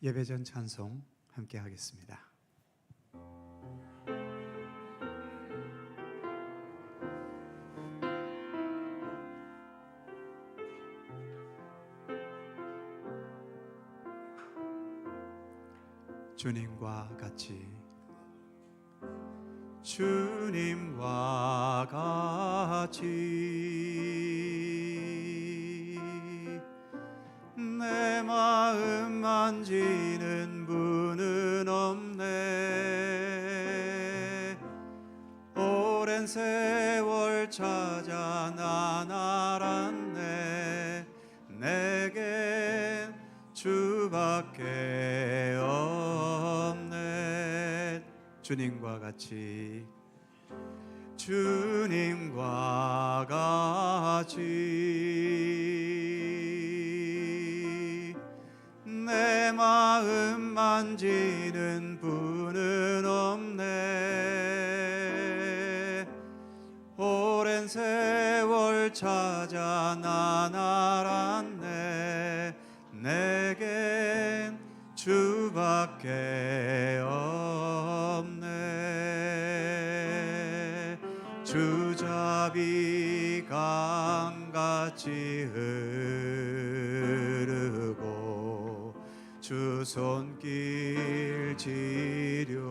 예배전 찬송 함께 하겠습니다. 주님과 같이, 주님과 같이 내 마음 만지는 분은 없네. 오랜 세월 찾아 난 알았네. 내겐 주밖에 없네. 주님과 같이, 주님과 같이 내 마음 만지는 분은 없네. 오랜 세월 찾아 난 알았네. 내겐 주밖에 없네. 주잡이 강같이 흐르고 주 손길 지려하네.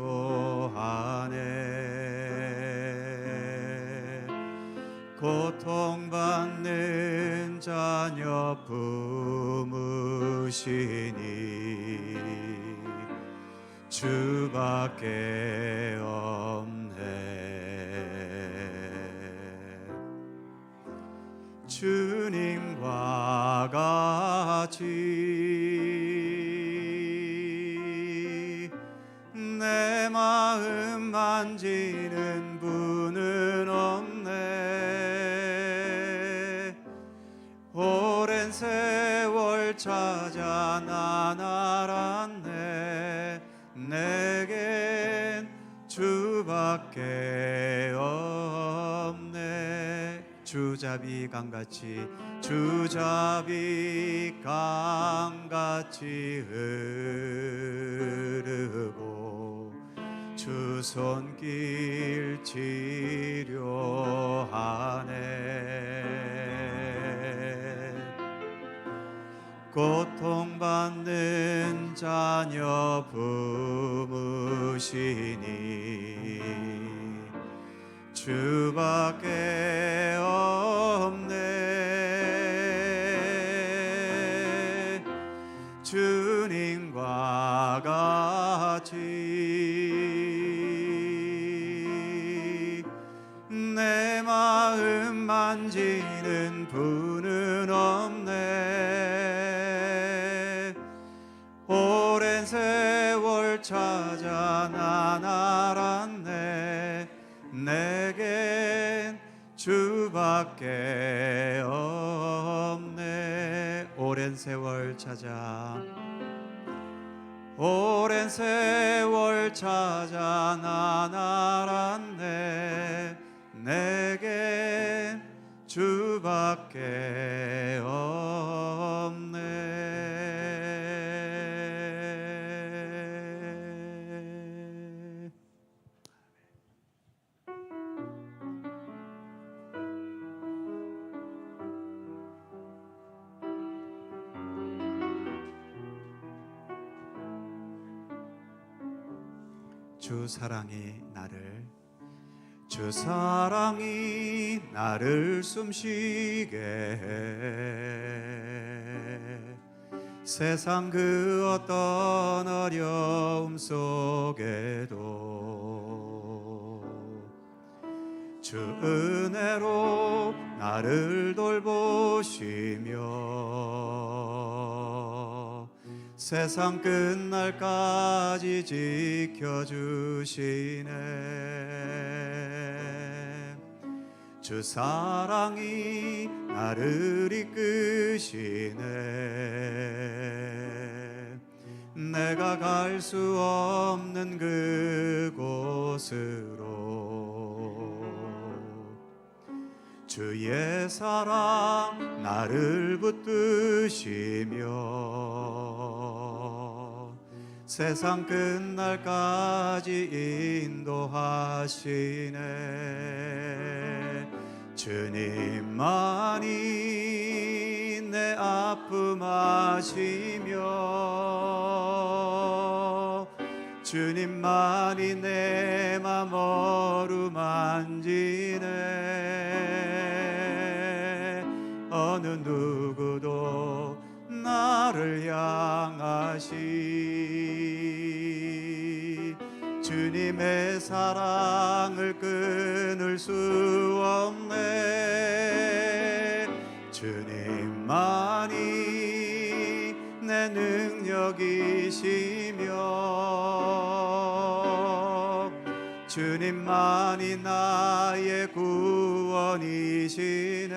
고통받는 자녀 품으시니 주밖에 없네. 주님과 같이 내 마음 만지는 분은 없네. 오랜 세월 찾아 난 알았네. 내겐 주밖에 없네. 주잡이 강같이, 주잡이 강같이 흐르고 주 손길 지려하네. 고통받는 자녀 품으시니 주밖에 없네. 주님과 같이 내 마음 만지는 분은 없네. 오랜 세월 찾아 난 알았네. 내겐 주밖에 없네. 오랜 세월 찾아, 오랜 세월 찾아 난 알았네. 내겐 주밖에 없네. 주 사랑이 나를, 주 사랑이 나를 숨쉬게 해. 세상 그 어떤 어려움 속에도 주 은혜로 나를 돌보시며 세상 끝날까지 지켜주시네. 주 사랑이 나를 이끄시네. 내가 갈 수 없는 그곳으로 주의 사랑 나를 붙드시며 세상 끝날까지 인도하시네. 주님만이 내 아픔 아시며 주님만이 내 맘 어루만지네. 어느 누구도 나를 향하시 주님의 사랑을 끊을 수 없네. 주님만이 내 능력이시며 주님만이 나의 구원이시네.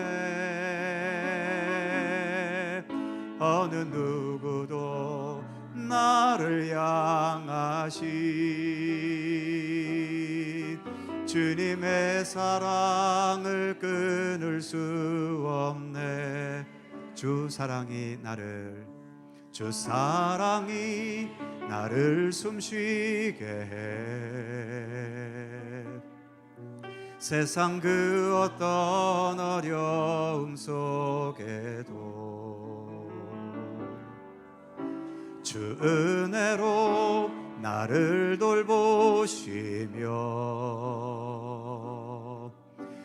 어느 누구도 나를 향하신 주님의 사랑을 끊을 수 없네. 주 사랑이 나를 숨쉬게 해. 세상 그 어떤 어려움 속에도 주 은혜로 나를 돌보시며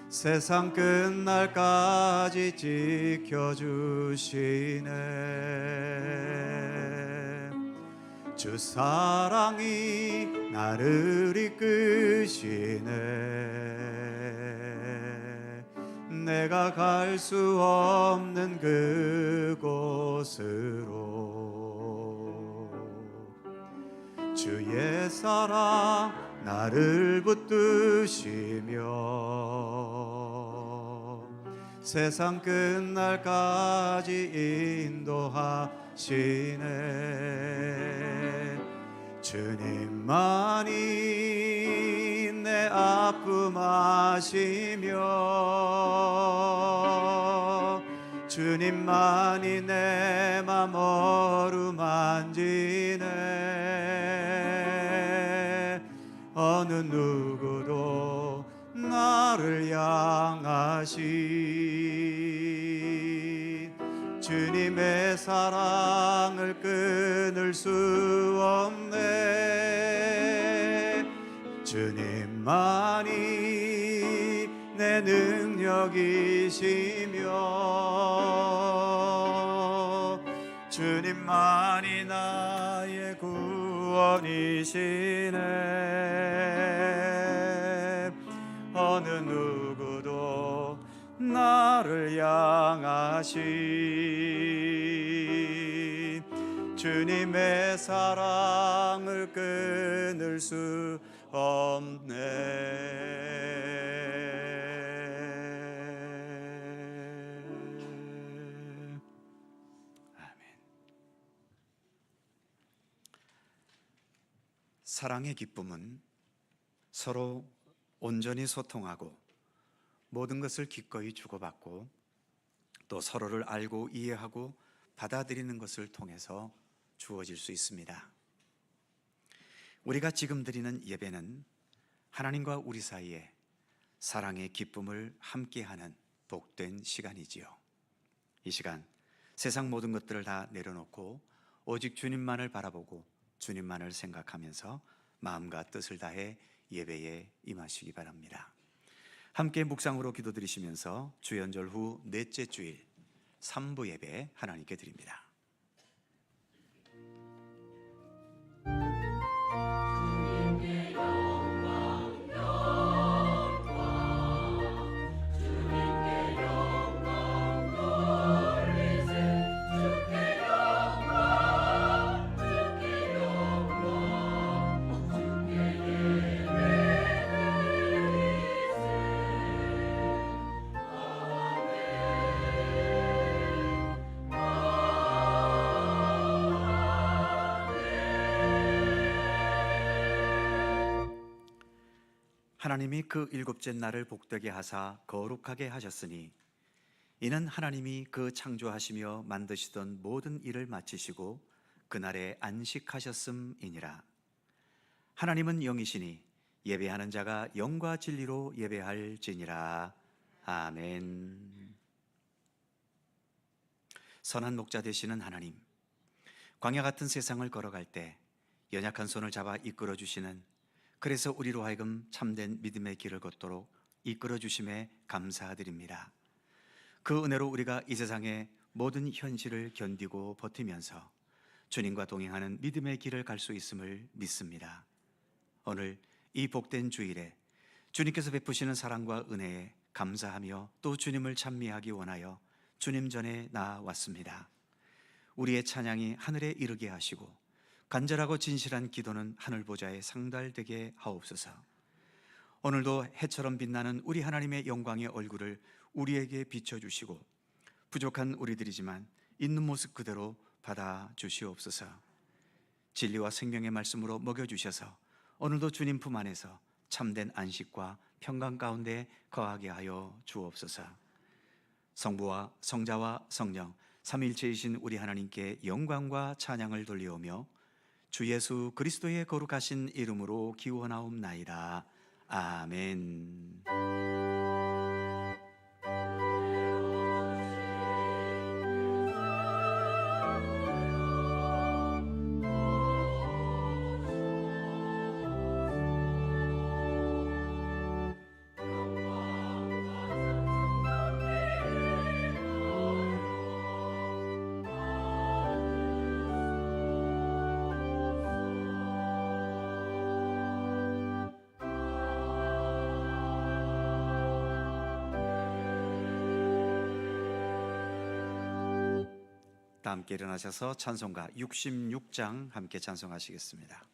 세상 끝날까지 지켜주시네. 주 사랑이 나를 이끄시네. 내가 갈 수 없는 그곳으로 주의 사랑 나를 붙드시며 세상 끝날까지 인도하시네. 주님만이 내 아픔 아시며 주님만이 내 맘 어루만지네. 어느 누구도 나를 향하신 주님의 사랑을 끊을 수 없네. 주님만이 내 능력이시며 주님만이 나의 구원이시네. 어느 누구도 나를 향하신 주님의 사랑을 끊을 수 없네. 사랑의 기쁨은 서로 온전히 소통하고 모든 것을 기꺼이 주고받고 또 서로를 알고 이해하고 받아들이는 것을 통해서 주어질 수 있습니다. 우리가 지금 드리는 예배는 하나님과 우리 사이에 사랑의 기쁨을 함께하는 복된 시간이지요. 이 시간 세상 모든 것들을 다 내려놓고 오직 주님만을 바라보고 주님만을 생각하면서 마음과 뜻을 다해 예배에 임하시기 바랍니다. 함께 묵상으로 기도드리시면서 주연절 후 넷째 주일 3부 예배 하나님께 드립니다. 하나님이 그 일곱째 날을 복되게 하사 거룩하게 하셨으니 이는 하나님이 그 창조하시며 만드시던 모든 일을 마치시고 그날에 안식하셨음이니라. 하나님은 영이시니 예배하는 자가 영과 진리로 예배할지니라. 아멘. 선한 목자 되시는 하나님, 광야 같은 세상을 걸어갈 때 연약한 손을 잡아 이끌어 주시는, 그래서 우리로 하여금 참된 믿음의 길을 걷도록 이끌어 주심에 감사드립니다. 그 은혜로 우리가 이 세상의 모든 현실을 견디고 버티면서 주님과 동행하는 믿음의 길을 갈 수 있음을 믿습니다. 오늘 이 복된 주일에 주님께서 베푸시는 사랑과 은혜에 감사하며 또 주님을 찬미하기 원하여 주님 전에 나왔습니다. 우리의 찬양이 하늘에 이르게 하시고 간절하고 진실한 기도는 하늘 보좌에 상달되게 하옵소서. 오늘도 해처럼 빛나는 우리 하나님의 영광의 얼굴을 우리에게 비춰주시고 부족한 우리들이지만 있는 모습 그대로 받아 주시옵소서. 진리와 생명의 말씀으로 먹여주셔서 오늘도 주님 품 안에서 참된 안식과 평강 가운데 거하게 하여 주옵소서. 성부와 성자와 성령 삼위일체이신 우리 하나님께 영광과 찬양을 돌리오며 주 예수 그리스도의 거룩하신 이름으로 기원하옵나이다. 아멘. 다 함께 일어나셔서 찬송가 66장 함께 찬송하시겠습니다.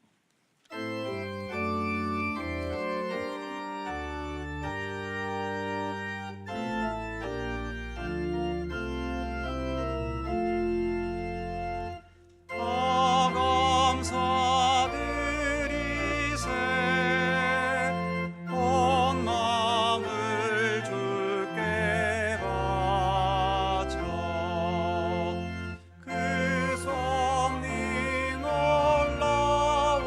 그 성령 놀라운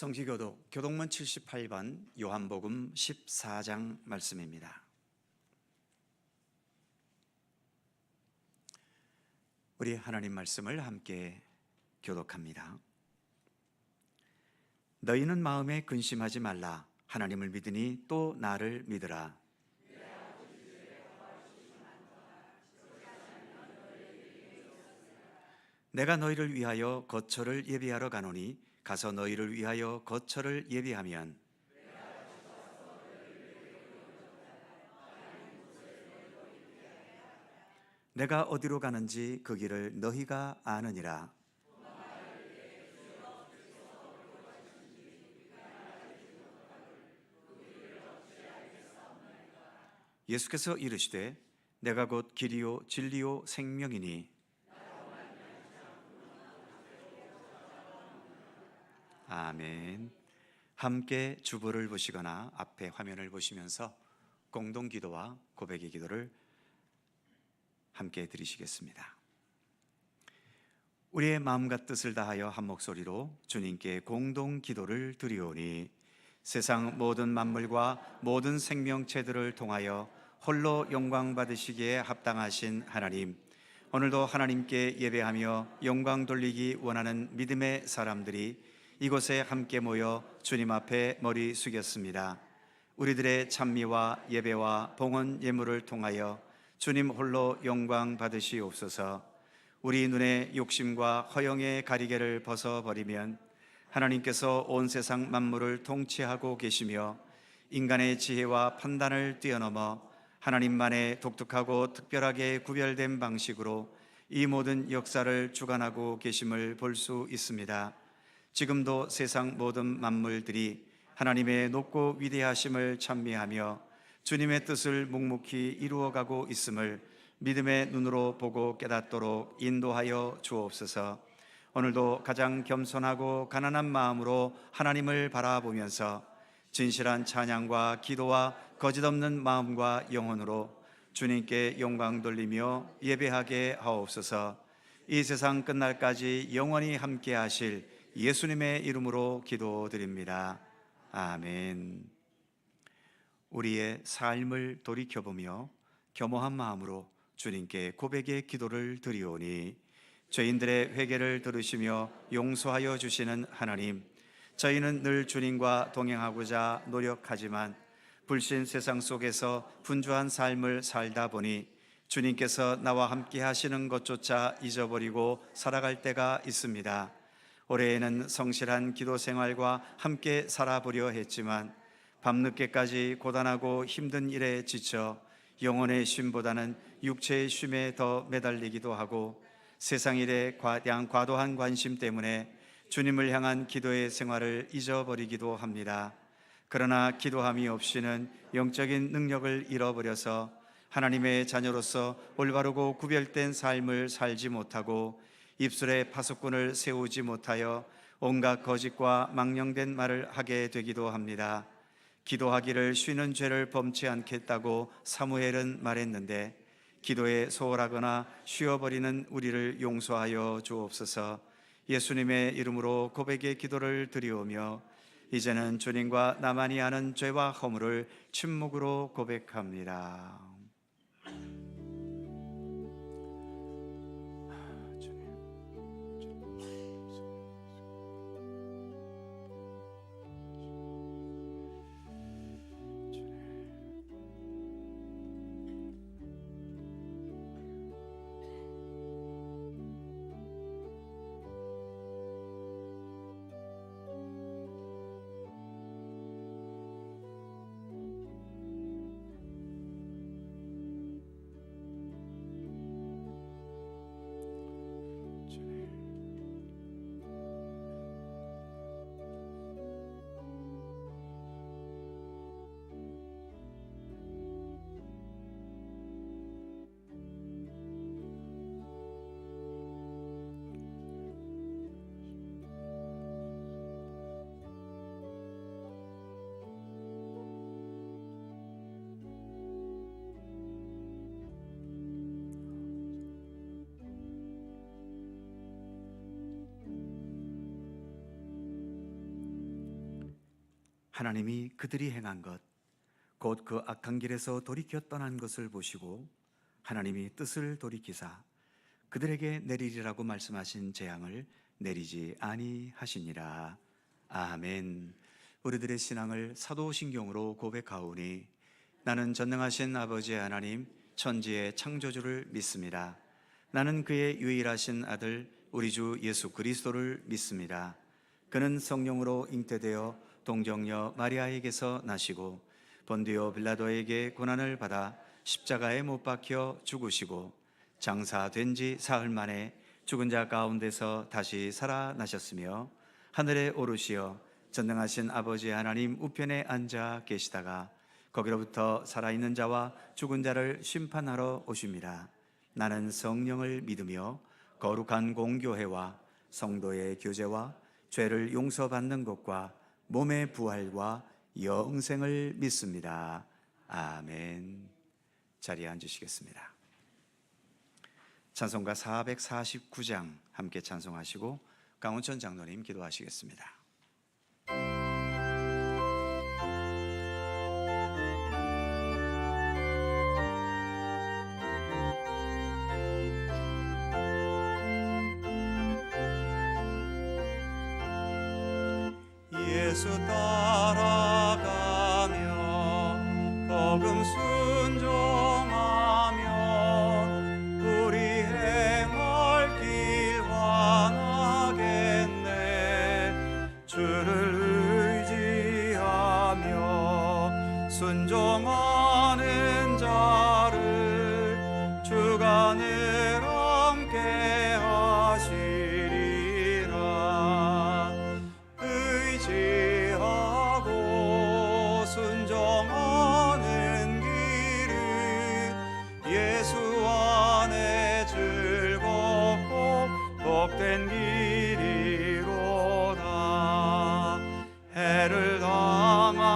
성지교독 교독문 78번 요한복음 14장 말씀입니다. 우리 하나님 말씀을 함께 교독합니다. 너희는 마음에 근심하지 말라. 하나님을 믿으니 또 나를 믿으라. 내가 너희를 위하여 거처를 예비하러 가노니 가서 너희를 위하여 거처를 예비하면 내가 어디로 가는지 그 길을 너희가 아느니라. 예수께서 이르시되 내가 곧 길이요 진리요 생명이니 아멘. 함께 주보를 보시거나 앞에 화면을 보시면서 공동 기도와 고백의 기도를 함께 드리시겠습니다. 우리의 마음과 뜻을 다하여 한 목소리로 주님께 공동 기도를 드리오니 세상 모든 만물과 모든 생명체들을 통하여 홀로 영광 받으시기에 합당하신 하나님, 오늘도 하나님께 예배하며 영광 돌리기 원하는 믿음의 사람들이 이곳에 함께 모여 주님 앞에 머리 숙였습니다. 우리들의 찬미와 예배와 봉헌 예물을 통하여 주님 홀로 영광 받으시옵소서. 우리 눈의 욕심과 허영의 가리개를 벗어버리면 하나님께서 온 세상 만물을 통치하고 계시며 인간의 지혜와 판단을 뛰어넘어 하나님만의 독특하고 특별하게 구별된 방식으로 이 모든 역사를 주관하고 계심을 볼 수 있습니다. 지금도 세상 모든 만물들이 하나님의 높고 위대하심을 찬미하며 주님의 뜻을 묵묵히 이루어가고 있음을 믿음의 눈으로 보고 깨닫도록 인도하여 주옵소서. 오늘도 가장 겸손하고 가난한 마음으로 하나님을 바라보면서 진실한 찬양과 기도와 거짓없는 마음과 영혼으로 주님께 영광 돌리며 예배하게 하옵소서. 이 세상 끝날까지 영원히 함께 하실 예수님의 이름으로 기도드립니다. 아멘. 우리의 삶을 돌이켜보며 겸허한 마음으로 주님께 고백의 기도를 드리오니 죄인들의 회개를 들으시며 용서하여 주시는 하나님, 저희는 늘 주님과 동행하고자 노력하지만 불신 세상 속에서 분주한 삶을 살다 보니 주님께서 나와 함께 하시는 것조차 잊어버리고 살아갈 때가 있습니다. 올해에는 성실한 기도 생활과 함께 살아보려 했지만 밤늦게까지 고단하고 힘든 일에 지쳐 영혼의 쉼보다는 육체의 쉼에 더 매달리기도 하고 세상 일에 과도한 관심 때문에 주님을 향한 기도의 생활을 잊어버리기도 합니다. 그러나 기도함이 없이는 영적인 능력을 잃어버려서 하나님의 자녀로서 올바르고 구별된 삶을 살지 못하고 입술에 파수꾼을 세우지 못하여 온갖 거짓과 망령된 말을 하게 되기도 합니다. 기도하기를 쉬는 죄를 범치 않겠다고 사무엘은 말했는데 기도에 소홀하거나 쉬어버리는 우리를 용서하여 주옵소서. 예수님의 이름으로 고백의 기도를 드리오며 이제는 주님과 나만이 아는 죄와 허물을 침묵으로 고백합니다. 하나님이 그들이 행한 것, 곧 그 악한 길에서 돌이켜 떠난 것을 보시고 하나님이 뜻을 돌이키사 그들에게 내리리라고 말씀하신 재앙을 내리지 아니하시니라. 아멘. 우리들의 신앙을 사도신경으로 고백하오니 나는 전능하신 아버지 하나님 천지의 창조주를 믿습니다. 나는 그의 유일하신 아들 우리 주 예수 그리스도를 믿습니다. 그는 성령으로 잉태되어 동정녀 마리아에게서 나시고 본디오 빌라도에게 고난을 받아 십자가에 못 박혀 죽으시고 장사된 지 사흘 만에 죽은 자 가운데서 다시 살아나셨으며 하늘에 오르시어 전능하신 아버지 하나님 우편에 앉아 계시다가 거기로부터 살아있는 자와 죽은 자를 심판하러 오십니다. 나는 성령을 믿으며 거룩한 공교회와 성도의 교제와 죄를 용서받는 것과 몸의 부활과 영생을 믿습니다. 아멘. 자리에 앉으시겠습니다. 찬송가 449장 함께 찬송하시고 강원천 장로님 기도하시겠습니다. 예수 따라가며 복음 순종하며 우리 행할 길 환하겠네. 주를 의지하며 순종하는 자를 주가 늘 함께 하시리라. 의지하고 순종하는 길은 예수 안에 즐겁고 복된 길이로다. 해를 당하거나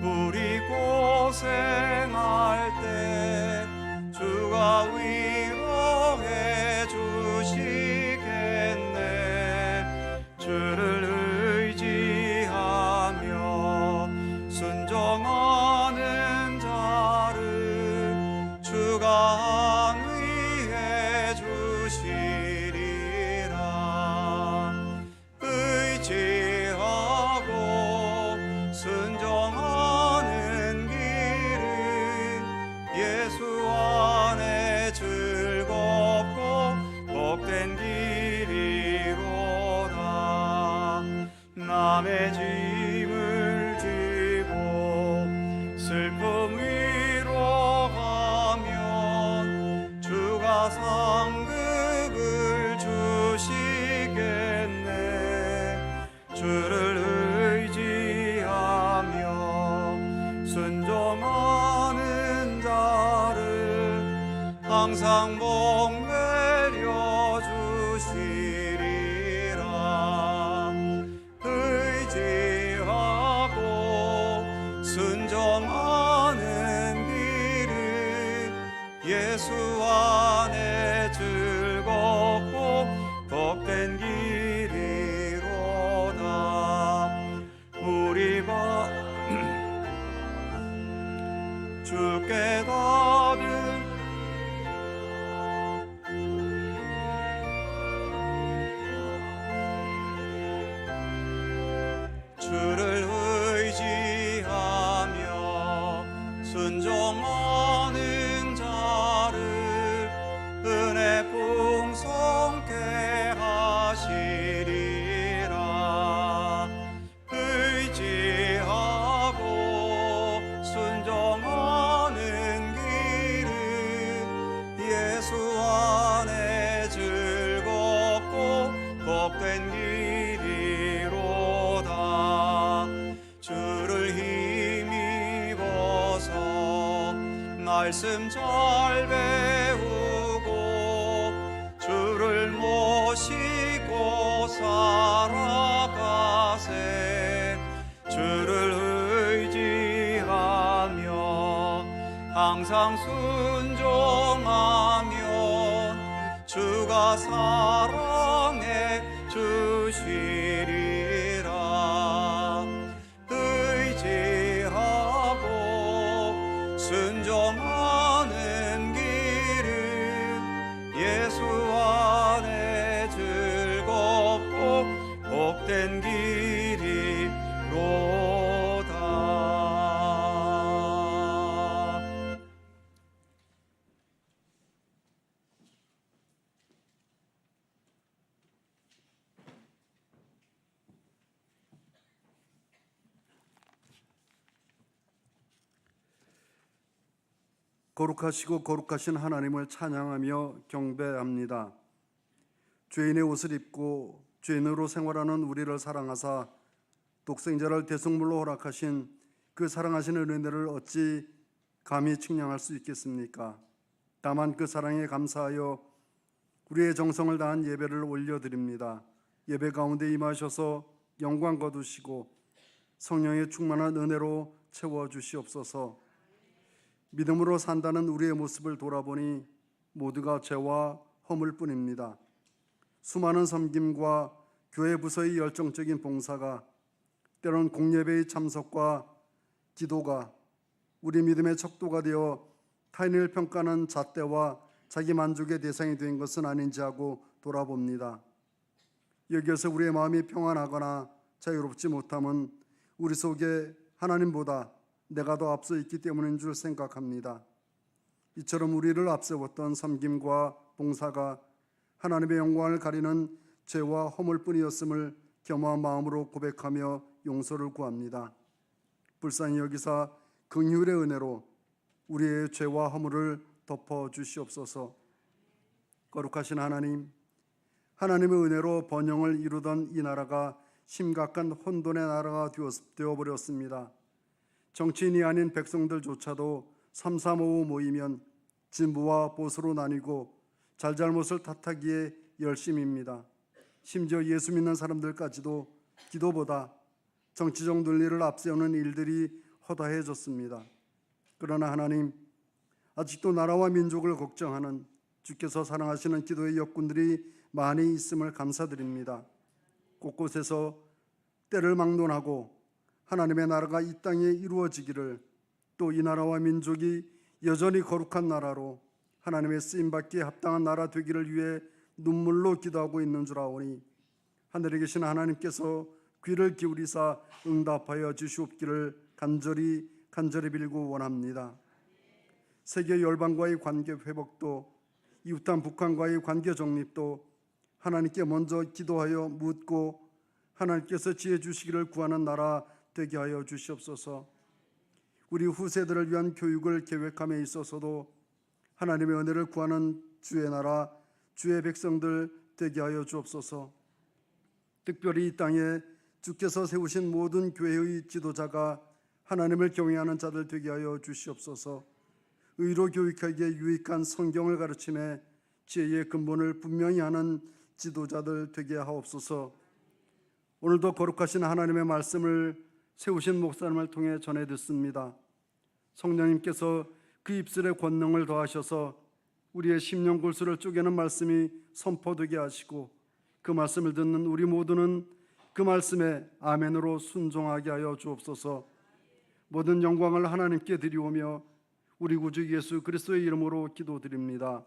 우리 고생할 때 주가 위로해 주시겠네. 주를 의지하며 순종하는 자를 주가 안위해 주시리라. 의지하고 순종하는 길은 예수 안에 즐겁고 복된 길이로다. 남의 짐을 지고 슬픔 위로하면 주가 상급을 주시겠네. 주를 의지하며 순종하는 자를 항상 복 내려 주시리라. 의지하고 순종하는 길은 예수 안에 즐겁고 복된 길이로다. 우리 주께 답을 주를 의지하며 순종하는 자를 은혜 풍성케 하시리라. 의지하고 순종하는 길은 예수 안에 즐겁고 복된 길이로다. 주를 힘입어서 말씀 잘 배우고 주를 모시고 살아가세. 주를 의지하며 항상 순종하면 주가 사랑해 주시리라. 순종하는 길은 예수 안에 즐겁고 복된 길이로다. 거룩하시고 거룩하신 하나님을 찬양하며 경배합니다. 죄인의 옷을 입고 죄인으로 생활하는 우리를 사랑하사 독생자를 대속물로 허락하신 그 사랑하신 은혜를 어찌 감히 측량할 수 있겠습니까? 다만 그 사랑에 감사하여 우리의 정성을 다한 예배를 올려드립니다. 예배 가운데 임하셔서 영광 거두시고 성령의 충만한 은혜로 채워주시옵소서. 믿음으로 산다는 우리의 모습을 돌아보니 모두가 죄와 허물뿐입니다. 수많은 섬김과 교회 부서의 열정적인 봉사가, 때론 공예배의 참석과 기도가 우리 믿음의 척도가 되어 타인을 평가하는 잣대와 자기 만족의 대상이 된 것은 아닌지 하고 돌아봅니다. 여기에서 우리의 마음이 평안하거나 자유롭지 못함은 우리 속에 하나님보다 내가 더 앞서 있기 때문인 줄 생각합니다. 이처럼 우리를 앞세웠던 섬김과 봉사가 하나님의 영광을 가리는 죄와 허물뿐이었음을 겸허한 마음으로 고백하며 용서를 구합니다. 불쌍히 여기사 긍휼의 은혜로 우리의 죄와 허물을 덮어주시옵소서. 거룩하신 하나님, 하나님의 은혜로 번영을 이루던 이 나라가 심각한 혼돈의 나라가 되어버렸습니다. 정치인이 아닌 백성들조차도 삼삼오오 모이면 진보와 보수로 나뉘고 잘잘못을 탓하기에 열심입니다. 심지어 예수 믿는 사람들까지도 기도보다 정치적 논리를 앞세우는 일들이 허다해졌습니다. 그러나 하나님, 아직도 나라와 민족을 걱정하는 주께서 사랑하시는 기도의 역군들이 많이 있음을 감사드립니다. 곳곳에서 때를 막론하고 하나님의 나라가 이 땅에 이루어지기를, 또 이 나라와 민족이 여전히 거룩한 나라로 하나님의 쓰임받기에 합당한 나라 되기를 위해 눈물로 기도하고 있는 줄 아오니 하늘에 계신 하나님께서 귀를 기울이사 응답하여 주시옵기를 간절히 빌고 원합니다. 세계 열방과의 관계 회복도, 이웃한 북한과의 관계 정립도 하나님께 먼저 기도하여 묻고 하나님께서 지혜 주시기를 구하는 나라 되게 하여 주시옵소서. 우리 후세들을 위한 교육을 계획함에 있어서도 하나님의 은혜를 구하는 주의 나라, 주의 백성들 되게 하여 주옵소서. 특별히 이 땅에 주께서 세우신 모든 교회의 지도자가 하나님을 경외하는 자들 되게 하여 주시옵소서. 의로 교육하기에 유익한 성경을 가르침에 지혜의 근본을 분명히 하는 지도자들 되게 하옵소서. 오늘도 거룩하신 하나님의 말씀을 세우신 목사님을 통해 전해 듣습니다. 성령님께서 그 입술에 권능을 더하셔서 우리의 심령 골수를 쪼개는 말씀이 선포되게 하시고 그 말씀을 듣는 우리 모두는 그 말씀에 아멘으로 순종하게 하여 주옵소서. 모든 영광을 하나님께 드리오며 우리 구주 예수 그리스도의 이름으로 기도드립니다.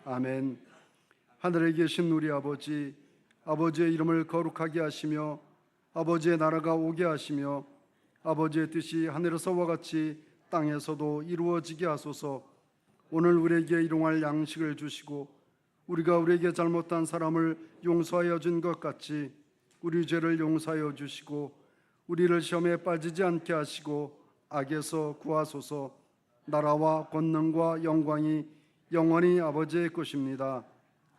아멘. 하늘에 계신 우리 아버지, 아버지의 이름을 거룩하게 하시며 아버지의 나라가 오게 하시며 아버지의 뜻이 하늘에서와 같이 땅에서도 이루어지게 하소서. 오늘 우리에게 일용할 양식을 주시고 우리가 우리에게 잘못한 사람을 용서하여 준 것 같이 우리 죄를 용서하여 주시고 우리를 시험에 빠지지 않게 하시고 악에서 구하소서. 나라와 권능과 영광이 영원히 아버지의 것입니다.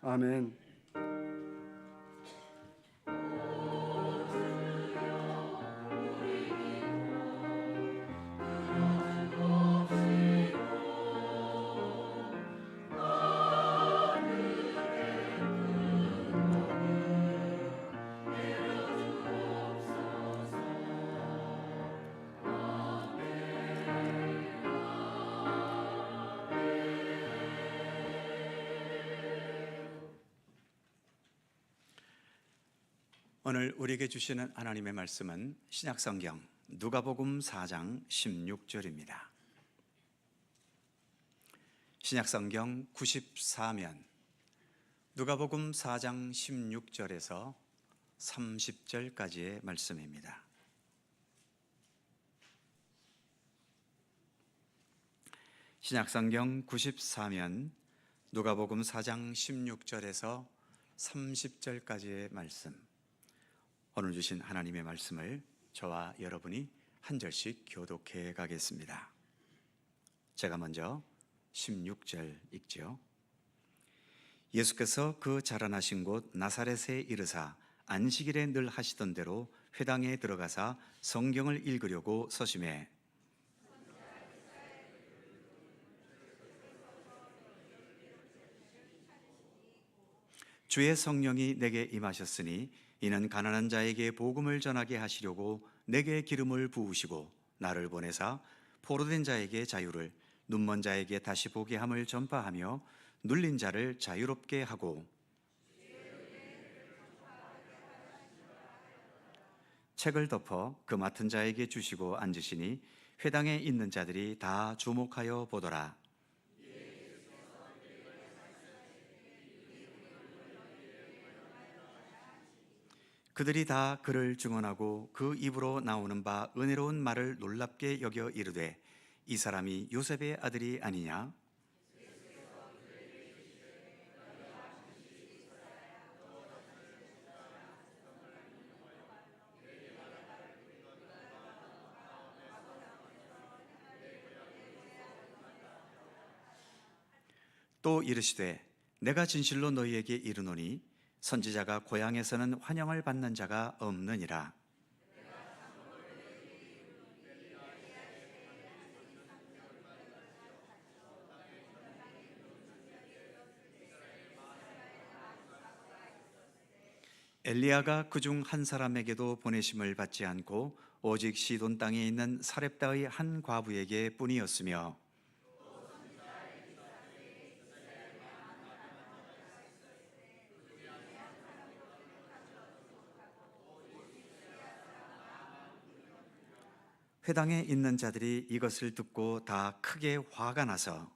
아멘. 오늘 우리에게 주시는 하나님의 말씀은 신약성경 누가복음 4장 16절입니다. 신약성경 94면 누가복음 4장 16절에서 30절까지의 말씀입니다. 신약성경 94면 누가복음 4장 16절에서 30절까지의 말씀, 오늘 주신 하나님의 말씀을 저와 여러분이 한 절씩 교독해 가겠습니다. 제가 먼저 16절 읽지요. 예수께서 그 자라나신 곳 나사렛에 이르사 안식일에 늘 하시던 대로 회당에 들어가사 성경을 읽으려고 서심해 주의 성령이 내게 임하셨으니 이는 가난한 자에게 복음을 전하게 하시려고 내게 기름을 부으시고 나를 보내사 포로된 자에게 자유를, 눈먼 자에게 다시 보게 함을 전파하며 눌린 자를 자유롭게 하고 책을 덮어 그 맡은 자에게 주시고 앉으시니 회당에 있는 자들이 다 주목하여 보더라. 그들이 다 그를 증언하고 그 입으로 나오는 바 은혜로운 말을 놀랍게 여겨 이르되 이 사람이 요셉의 아들이 아니냐? 또 이르시되 내가 진실로 너희에게 이르노니 선지자가 고향에서는 환영을 받는 자가 없느니라. 엘리야가 그중 한 사람에게도 보내심을 받지 않고 오직 시돈 땅에 있는 사렙다의 한 과부에게 뿐이었으며 회당에 있는 자들이 이것을 듣고 다 크게 화가 나서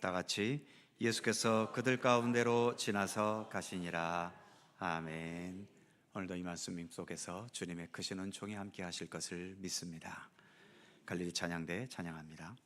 다 같이 예수께서 그들 가운데로 지나서 가시니라. 아멘. 오늘도 이 말씀 속에서 주님의 크신 은총이 함께 하실 것을 믿습니다. 갈릴리 찬양대 찬양합니다.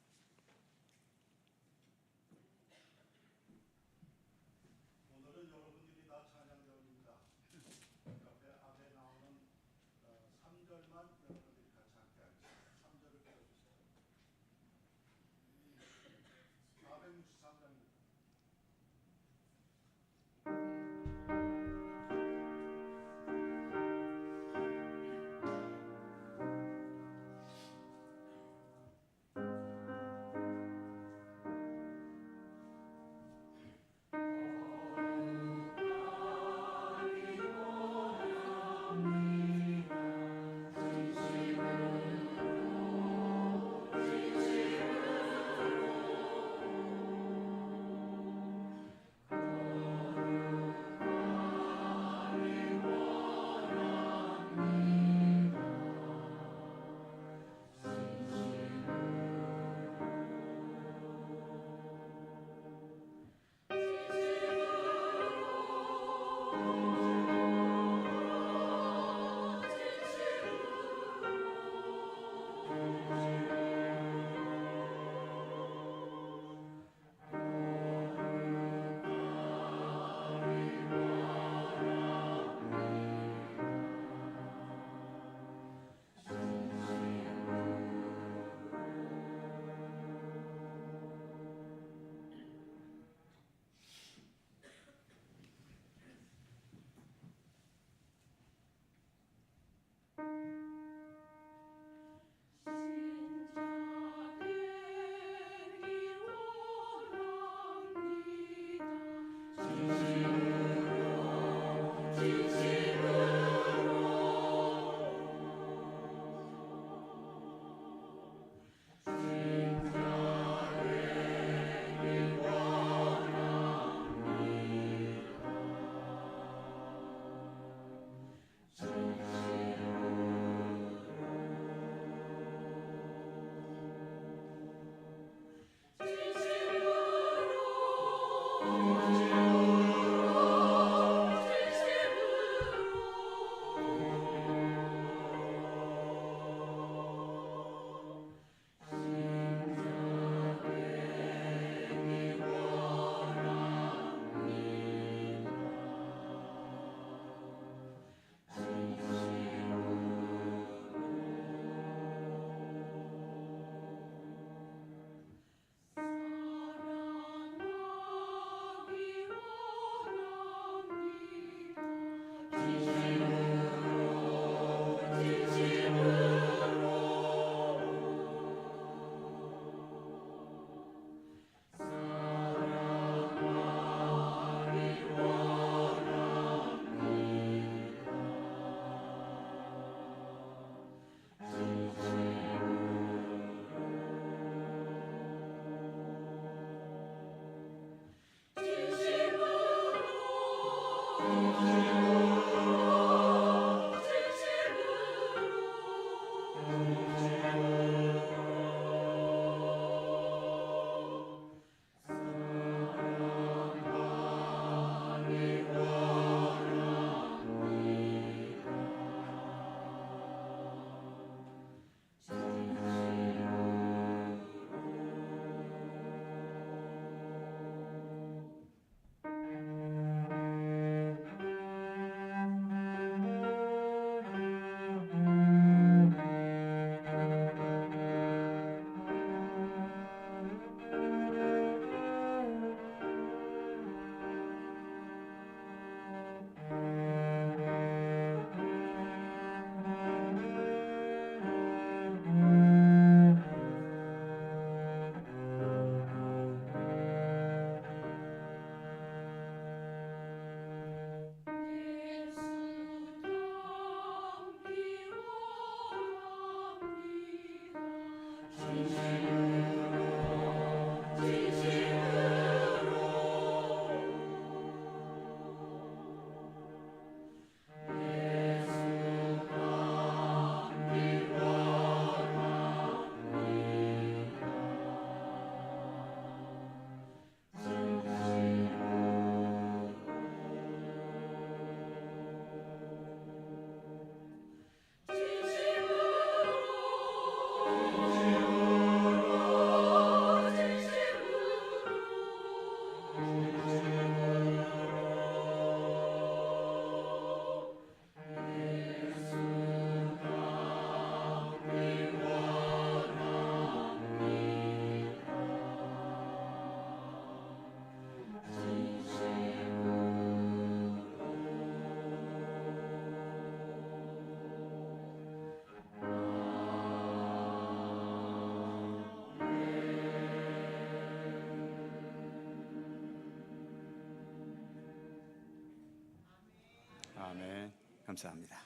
아멘. 감사합니다.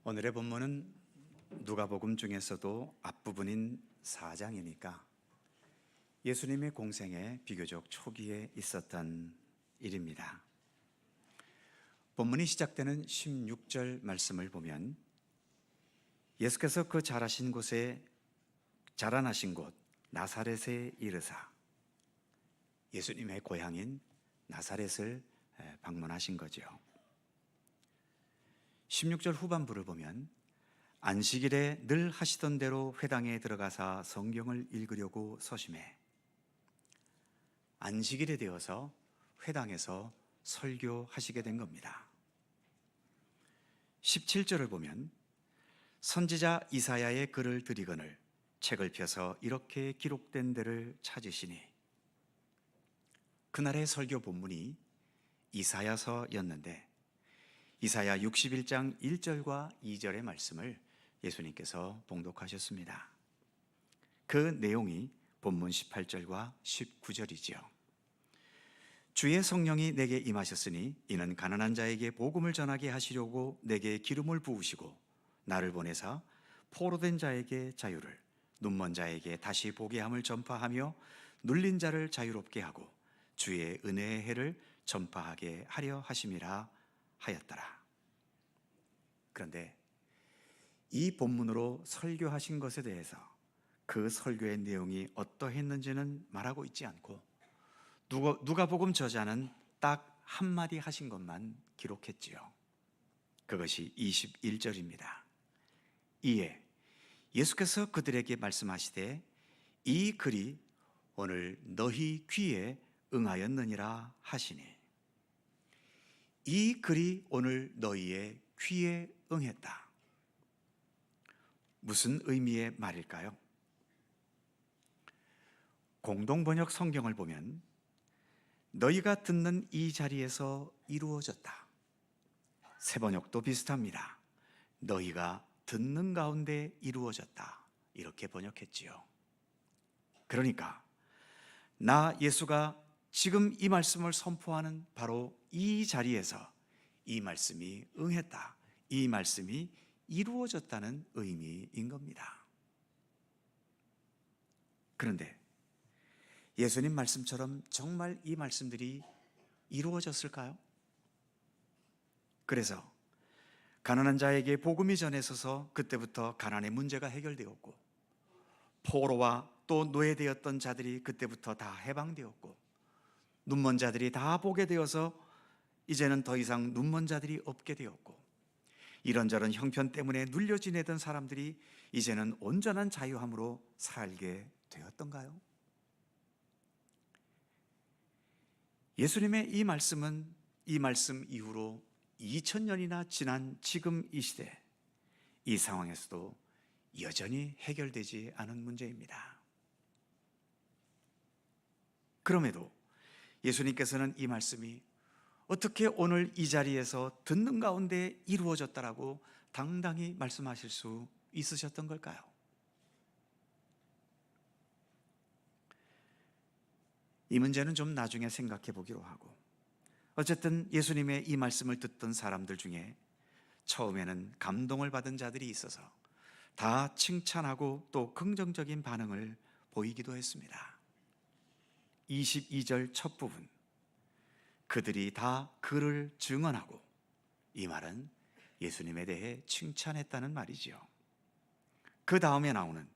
오늘의 본문은 누가복음 중에서도 앞부분인 4장이니까 예수님의 공생의 비교적 초기에 있었던 일입니다. 본문이 시작되는 16절 말씀을 보면 예수께서 그 자라나신 곳 나사렛에 이르사, 예수님의 고향인 나사렛을 방문하신 거죠. 16절 후반부를 보면 안식일에 늘 하시던 대로 회당에 들어가사 성경을 읽으려고 서심해, 안식일이 되어서 회당에서 설교하시게 된 겁니다. 17절을 보면 선지자 이사야의 글을 들이거늘 책을 펴서 이렇게 기록된 데를 찾으시니, 그날의 설교 본문이 이사야서였는데 이사야 61장 1절과 2절의 말씀을 예수님께서 봉독하셨습니다. 그 내용이 본문 18절과 19절이지요. 주의 성령이 내게 임하셨으니 이는 가난한 자에게 복음을 전하게 하시려고 내게 기름을 부으시고 나를 보내사 포로된 자에게 자유를, 눈먼 자에게 다시 보게 함을 전파하며 눌린 자를 자유롭게 하고 주의 은혜의 해를 전파하게 하려 하심이라 하였더라. 그런데 이 본문으로 설교하신 것에 대해서 그 설교의 내용이 어떠했는지는 말하고 있지 않고 누가복음 저자는 딱 한마디 하신 것만 기록했지요. 그것이 21절입니다. 이에 예수께서 그들에게 말씀하시되 이 글이 오늘 너희 귀에 응하였느니라 하시니, 이 글이 오늘 너희의 귀에 응했다. 무슨 의미의 말일까요? 공동번역 성경을 보면 너희가 듣는 이 자리에서 이루어졌다. 새번역도 비슷합니다. 너희가 듣는 가운데 이루어졌다. 이렇게 번역했지요. 그러니까 나 예수가 지금 이 말씀을 선포하는 바로 이 자리에서 이 말씀이 응했다, 이 말씀이 이루어졌다는 의미인 겁니다. 그런데 예수님 말씀처럼 정말 이 말씀들이 이루어졌을까요? 그래서 가난한 자에게 복음이 전해서서 그때부터 가난의 문제가 해결되었고, 포로와 또 노예되었던 자들이 그때부터 다 해방되었고, 눈먼 자들이 다 보게 되어서 이제는 더 이상 눈먼 자들이 없게 되었고, 이런저런 형편 때문에 눌려 지내던 사람들이 이제는 온전한 자유함으로 살게 되었던가요? 예수님의 이 말씀은 이 말씀 이후로 2000년이나 지난 지금 이 시대, 이 상황에서도 여전히 해결되지 않은 문제입니다. 그럼에도 예수님께서는 이 말씀이 어떻게 오늘 이 자리에서 듣는 가운데 이루어졌다라고 당당히 말씀하실 수 있으셨던 걸까요? 이 문제는 좀 나중에 생각해 보기로 하고, 어쨌든 예수님의 이 말씀을 듣던 사람들 중에 처음에는 감동을 받은 자들이 있어서 다 칭찬하고 또 긍정적인 반응을 보이기도 했습니다. 22절 첫 부분, 그들이 다 그를 증언하고, 이 말은 예수님에 대해 칭찬했다는 말이지요. 그 다음에 나오는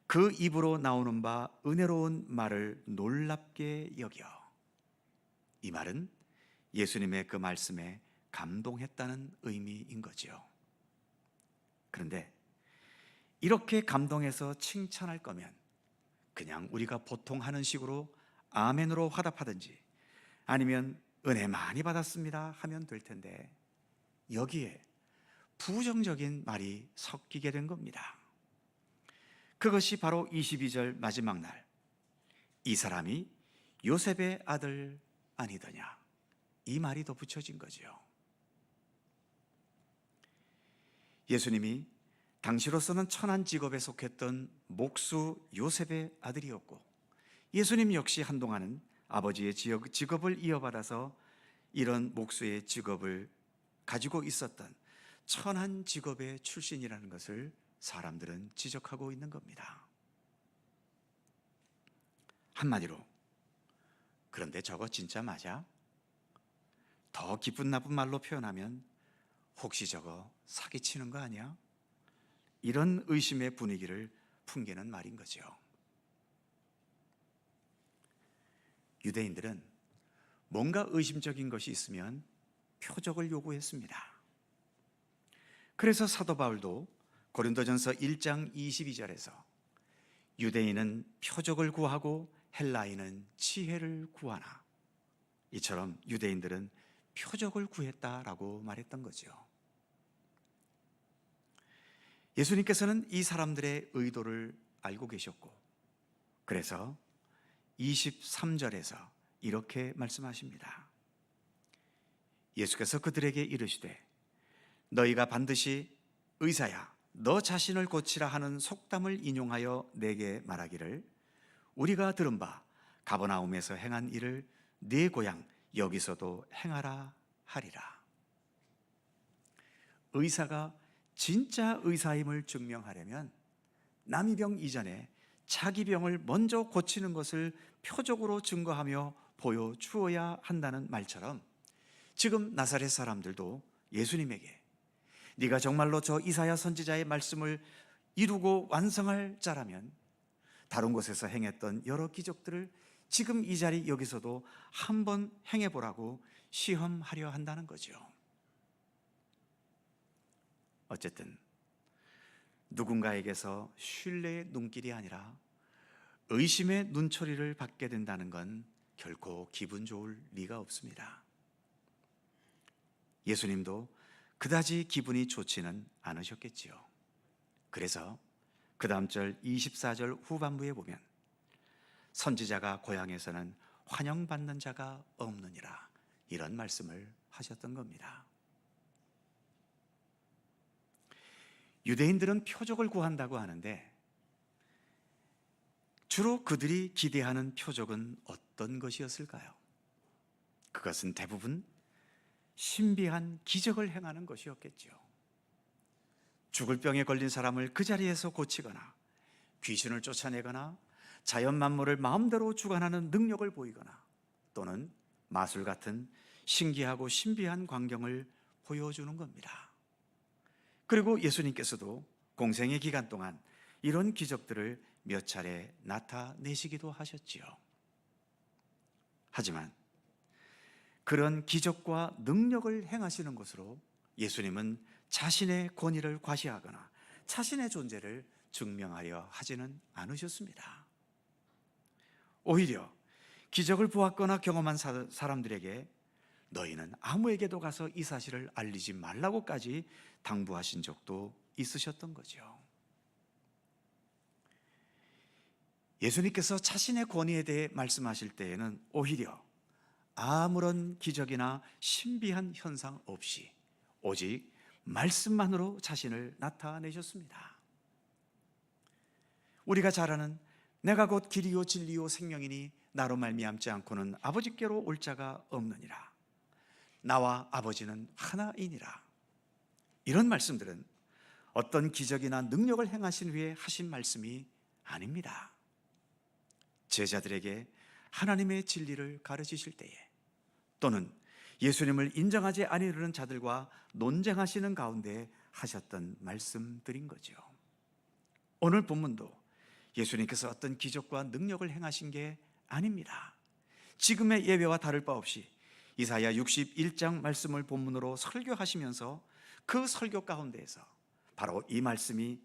그 입으로 나오는 바 은혜로운 말을 놀랍게 여겨, 이 말은 예수님의 그 말씀에 감동했다는 의미인 거지요. 그런데 이렇게 감동해서 칭찬할 거면 그냥 우리가 보통 하는 식으로 아멘으로 화답하든지 아니면 은혜 많이 받았습니다 하면 될 텐데, 여기에 부정적인 말이 섞이게 된 겁니다. 그것이 바로 22절 마지막 날, 이 사람이 요셉의 아들 아니더냐, 이 말이 덧붙여진 거죠. 예수님이 당시로서는 천한 직업에 속했던 목수 요셉의 아들이었고, 예수님 역시 한동안은 아버지의 직업을 이어받아서 이런 목수의 직업을 가지고 있었던 천한 직업의 출신이라는 것을 사람들은 지적하고 있는 겁니다. 한마디로, 그런데 저거 진짜 맞아? 더 기쁜 나쁜 말로 표현하면 혹시 저거 사기치는 거 아니야? 이런 의심의 분위기를 풍기는 말인 거죠. 유대인들은 뭔가 의심적인 것이 있으면 표적을 요구했습니다. 그래서 사도 바울도 고린도전서 1장 22절에서 유대인은 표적을 구하고 헬라인은 지혜를 구하나, 이처럼 유대인들은 표적을 구했다라고 말했던 거죠. 예수님께서는 이 사람들의 의도를 알고 계셨고, 그래서 23절에서 이렇게 말씀하십니다. 예수께서 그들에게 이르시되 너희가 반드시 의사야 너 자신을 고치라 하는 속담을 인용하여 내게 말하기를, 우리가 들은 바 가버나움에서 행한 일을 네 고향 여기서도 행하라 하리라. 의사가 진짜 의사임을 증명하려면 남의 병 이전에 자기 병을 먼저 고치는 것을 표적으로 증거하며 보여주어야 한다는 말처럼, 지금 나사렛 사람들도 예수님에게 네가 정말로 저 이사야 선지자의 말씀을 이루고 완성할 자라면 다른 곳에서 행했던 여러 기적들을 지금 이 자리 여기서도 한번 행해보라고 시험하려 한다는 거죠. 어쨌든 누군가에게서 신뢰의 눈길이 아니라 의심의 눈초리를 받게 된다는 건 결코 기분 좋을 리가 없습니다. 예수님도 그다지 기분이 좋지는 않으셨겠지요. 그래서 그 다음 절 24절 후반부에 보면 선지자가 고향에서는 환영받는 자가 없느니라, 이런 말씀을 하셨던 겁니다. 유대인들은 표적을 구한다고 하는데 주로 그들이 기대하는 표적은 어떤 것이었을까요? 그것은 대부분 신비한 기적을 행하는 것이었겠죠. 죽을 병에 걸린 사람을 그 자리에서 고치거나 귀신을 쫓아내거나 자연 만물을 마음대로 주관하는 능력을 보이거나 또는 마술 같은 신기하고 신비한 광경을 보여주는 겁니다. 그리고 예수님께서도 공생의 기간 동안 이런 기적들을 몇 차례 나타내시기도 하셨지요. 하지만 그런 기적과 능력을 행하시는 것으로 예수님은 자신의 권위를 과시하거나 자신의 존재를 증명하려 하지는 않으셨습니다. 오히려 기적을 보았거나 경험한 사람들에게 너희는 아무에게도 가서 이 사실을 알리지 말라고까지 당부하신 적도 있으셨던 거죠. 예수님께서 자신의 권위에 대해 말씀하실 때에는 오히려 아무런 기적이나 신비한 현상 없이 오직 말씀만으로 자신을 나타내셨습니다. 우리가 잘 아는 내가 곧 길이요 진리요 생명이니 나로 말미암지 않고는 아버지께로 올 자가 없느니라. 나와 아버지는 하나이니라. 이런 말씀들은 어떤 기적이나 능력을 행하신 후에 하신 말씀이 아닙니다. 제자들에게 하나님의 진리를 가르치실 때에 또는 예수님을 인정하지 아니하는 자들과 논쟁하시는 가운데 하셨던 말씀들인 거죠. 오늘 본문도 예수님께서 어떤 기적과 능력을 행하신 게 아닙니다. 지금의 예배와 다를 바 없이 이사야 61장 말씀을 본문으로 설교하시면서 그 설교 가운데에서 바로 이 말씀이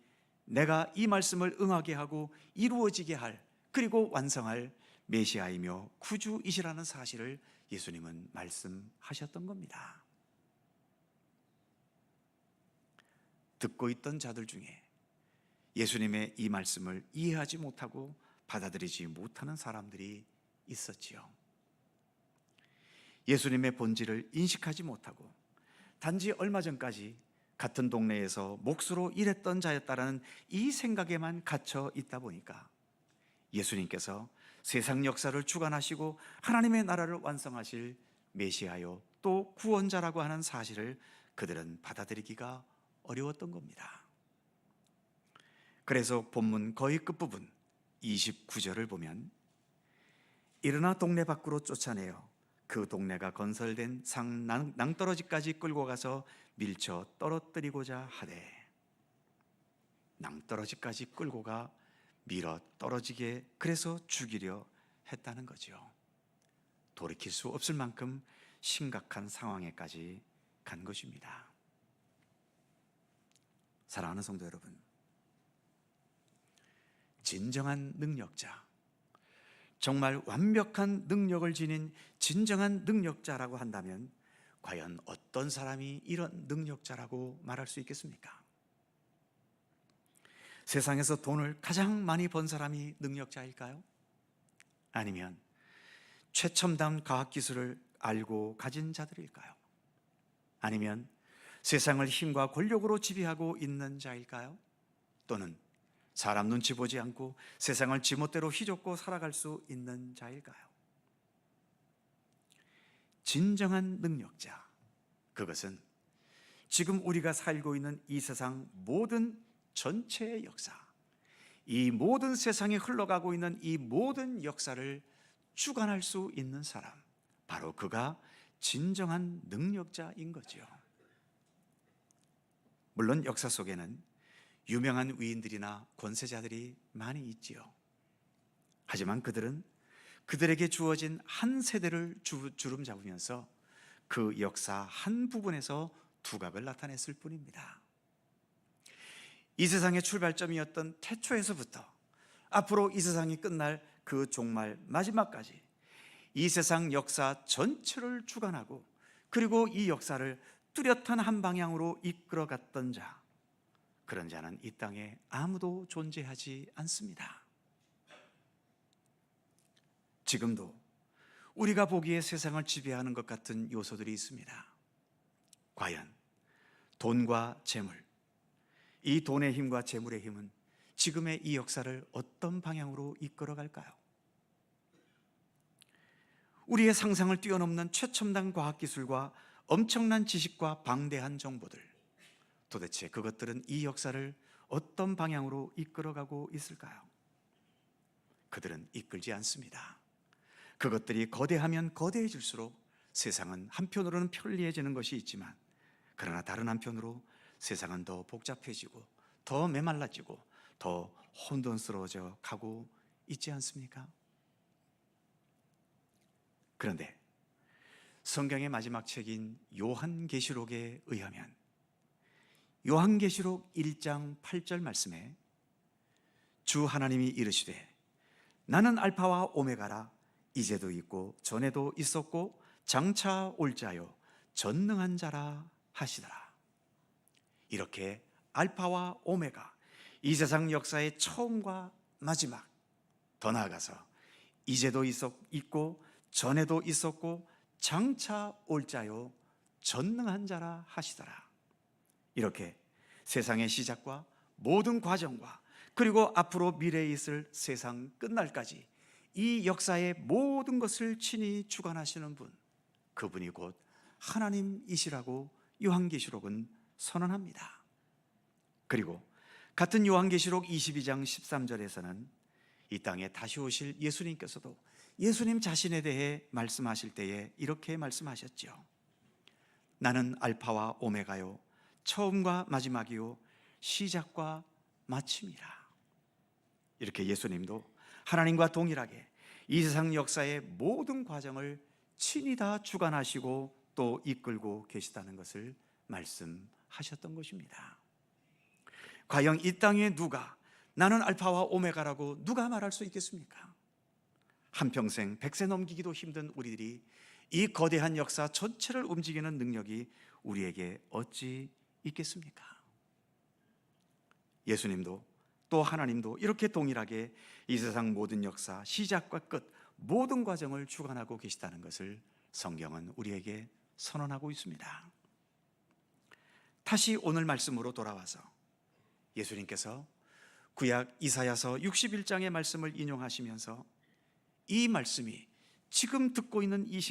내가 이 말씀을 응하게 하고 이루어지게 할 그리고 완성할 메시아이며 구주이시라는 사실을 예수님은 말씀하셨던 겁니다. 듣고 있던 자들 중에 예수님의 이 말씀을 이해하지 못하고 받아들이지 못하는 사람들이 있었지요. 예수님의 본질을 인식하지 못하고 단지 얼마 전까지 같은 동네에서 몫으로 일했던 자였다라는 이 생각에만 갇혀 있다 보니까 예수님께서 세상 역사를 주관하시고 하나님의 나라를 완성하실 메시아요 또 구원자라고 하는 사실을 그들은 받아들이기가 어려웠던 겁니다. 그래서 본문 거의 끝부분 29절을 보면 일어나 동네 밖으로 쫓아내어 그 동네가 건설된 상 낭떠러지까지 끌고 가서 밀쳐 떨어뜨리고자 하되, 낭떠러지까지 끌고 가 밀어 떨어지게 그래서 죽이려 했다는 거죠. 돌이킬 수 없을 만큼 심각한 상황에까지 간 것입니다. 사랑하는 성도 여러분, 진정한 능력자, 정말 완벽한 능력을 지닌 진정한 능력자라고 한다면 과연 어떤 사람이 이런 능력자라고 말할 수 있겠습니까? 세상에서 돈을 가장 많이 번 사람이 능력자일까요? 아니면 최첨단 과학기술을 알고 가진 자들일까요? 아니면 세상을 힘과 권력으로 지배하고 있는 자일까요? 또는 사람 눈치 보지 않고 세상을 지멋대로 휘젓고 살아갈 수 있는 자일까요? 진정한 능력자, 그것은 지금 우리가 살고 있는 이 세상 모든 전체의 역사, 이 모든 세상에 흘러가고 있는 이 모든 역사를 주관할 수 있는 사람, 바로 그가 진정한 능력자인 거죠. 물론 역사 속에는 유명한 위인들이나 권세자들이 많이 있지요. 하지만 그들은 그들에게 주어진 한 세대를 주름 잡으면서 그 역사 한 부분에서 두각을 나타냈을 뿐입니다. 이 세상의 출발점이었던 태초에서부터 앞으로 이 세상이 끝날 그 종말 마지막까지 이 세상 역사 전체를 주관하고 그리고 이 역사를 뚜렷한 한 방향으로 이끌어갔던 자, 그런 자는 이 땅에 아무도 존재하지 않습니다. 지금도 우리가 보기에 세상을 지배하는 것 같은 요소들이 있습니다. 과연 돈과 재물, 이 돈의 힘과 재물의 힘은 지금의 이 역사를 어떤 방향으로 이끌어갈까요? 우리의 상상을 뛰어넘는 최첨단 과학기술과 엄청난 지식과 방대한 정보들, 도대체 그것들은 이 역사를 어떤 방향으로 이끌어가고 있을까요? 그들은 이끌지 않습니다. 그것들이 거대하면 거대해질수록 세상은 한편으로는 편리해지는 것이 있지만, 그러나 다른 한편으로 세상은 더 복잡해지고 더 메말라지고 더 혼돈스러워져 가고 있지 않습니까? 그런데 성경의 마지막 책인 요한계시록에 의하면 요한계시록 1장 8절 말씀에 주 하나님이 이르시되 나는 알파와 오메가라, 이제도 있고 전에도 있었고 장차 올 자요 전능한 자라 하시더라. 이렇게 알파와 오메가, 이 세상 역사의 처음과 마지막, 더 나아가서 이제도 있고 전에도 있었고 장차 올 자요 전능한 자라 하시더라. 이렇게 세상의 시작과 모든 과정과 그리고 앞으로 미래에 있을 세상 끝날까지 이 역사의 모든 것을 친히 주관하시는 분, 그분이 곧 하나님이시라고 요한계시록은 선언합니다. 그리고 같은 요한계시록 22장 13절에서는 이 땅에 다시 오실 예수님께서도 예수님 자신에 대해 말씀하실 때에 이렇게 말씀하셨죠. 나는 알파와 오메가요 처음과 마지막이요 시작과 마침이라. 이렇게 예수님도 하나님과 동일하게 이 세상 역사의 모든 과정을 친히 다 주관하시고 또 이끌고 계시다는 것을 말씀하셨던 것입니다. 과연 이 땅에 누가 나는 알파와 오메가라고 누가 말할 수 있겠습니까? 한평생 100세 넘기기도 힘든 우리들이 이 거대한 역사 전체를 움직이는 능력이 우리에게 어찌 있겠습니까? 예수님도 또 하나님도 이렇게 동일하게 이 세상 모든 역사 시작과 끝 모든 과정을 주관하고 계시다는 것을 성경은 우리에게 선언하고 있습니다. 다시 오늘 말씀으로 돌아와서 예수님께서 구약 이사야서 61장의 말씀을 인용하시면서 이 말씀이 지금 듣고 있는 이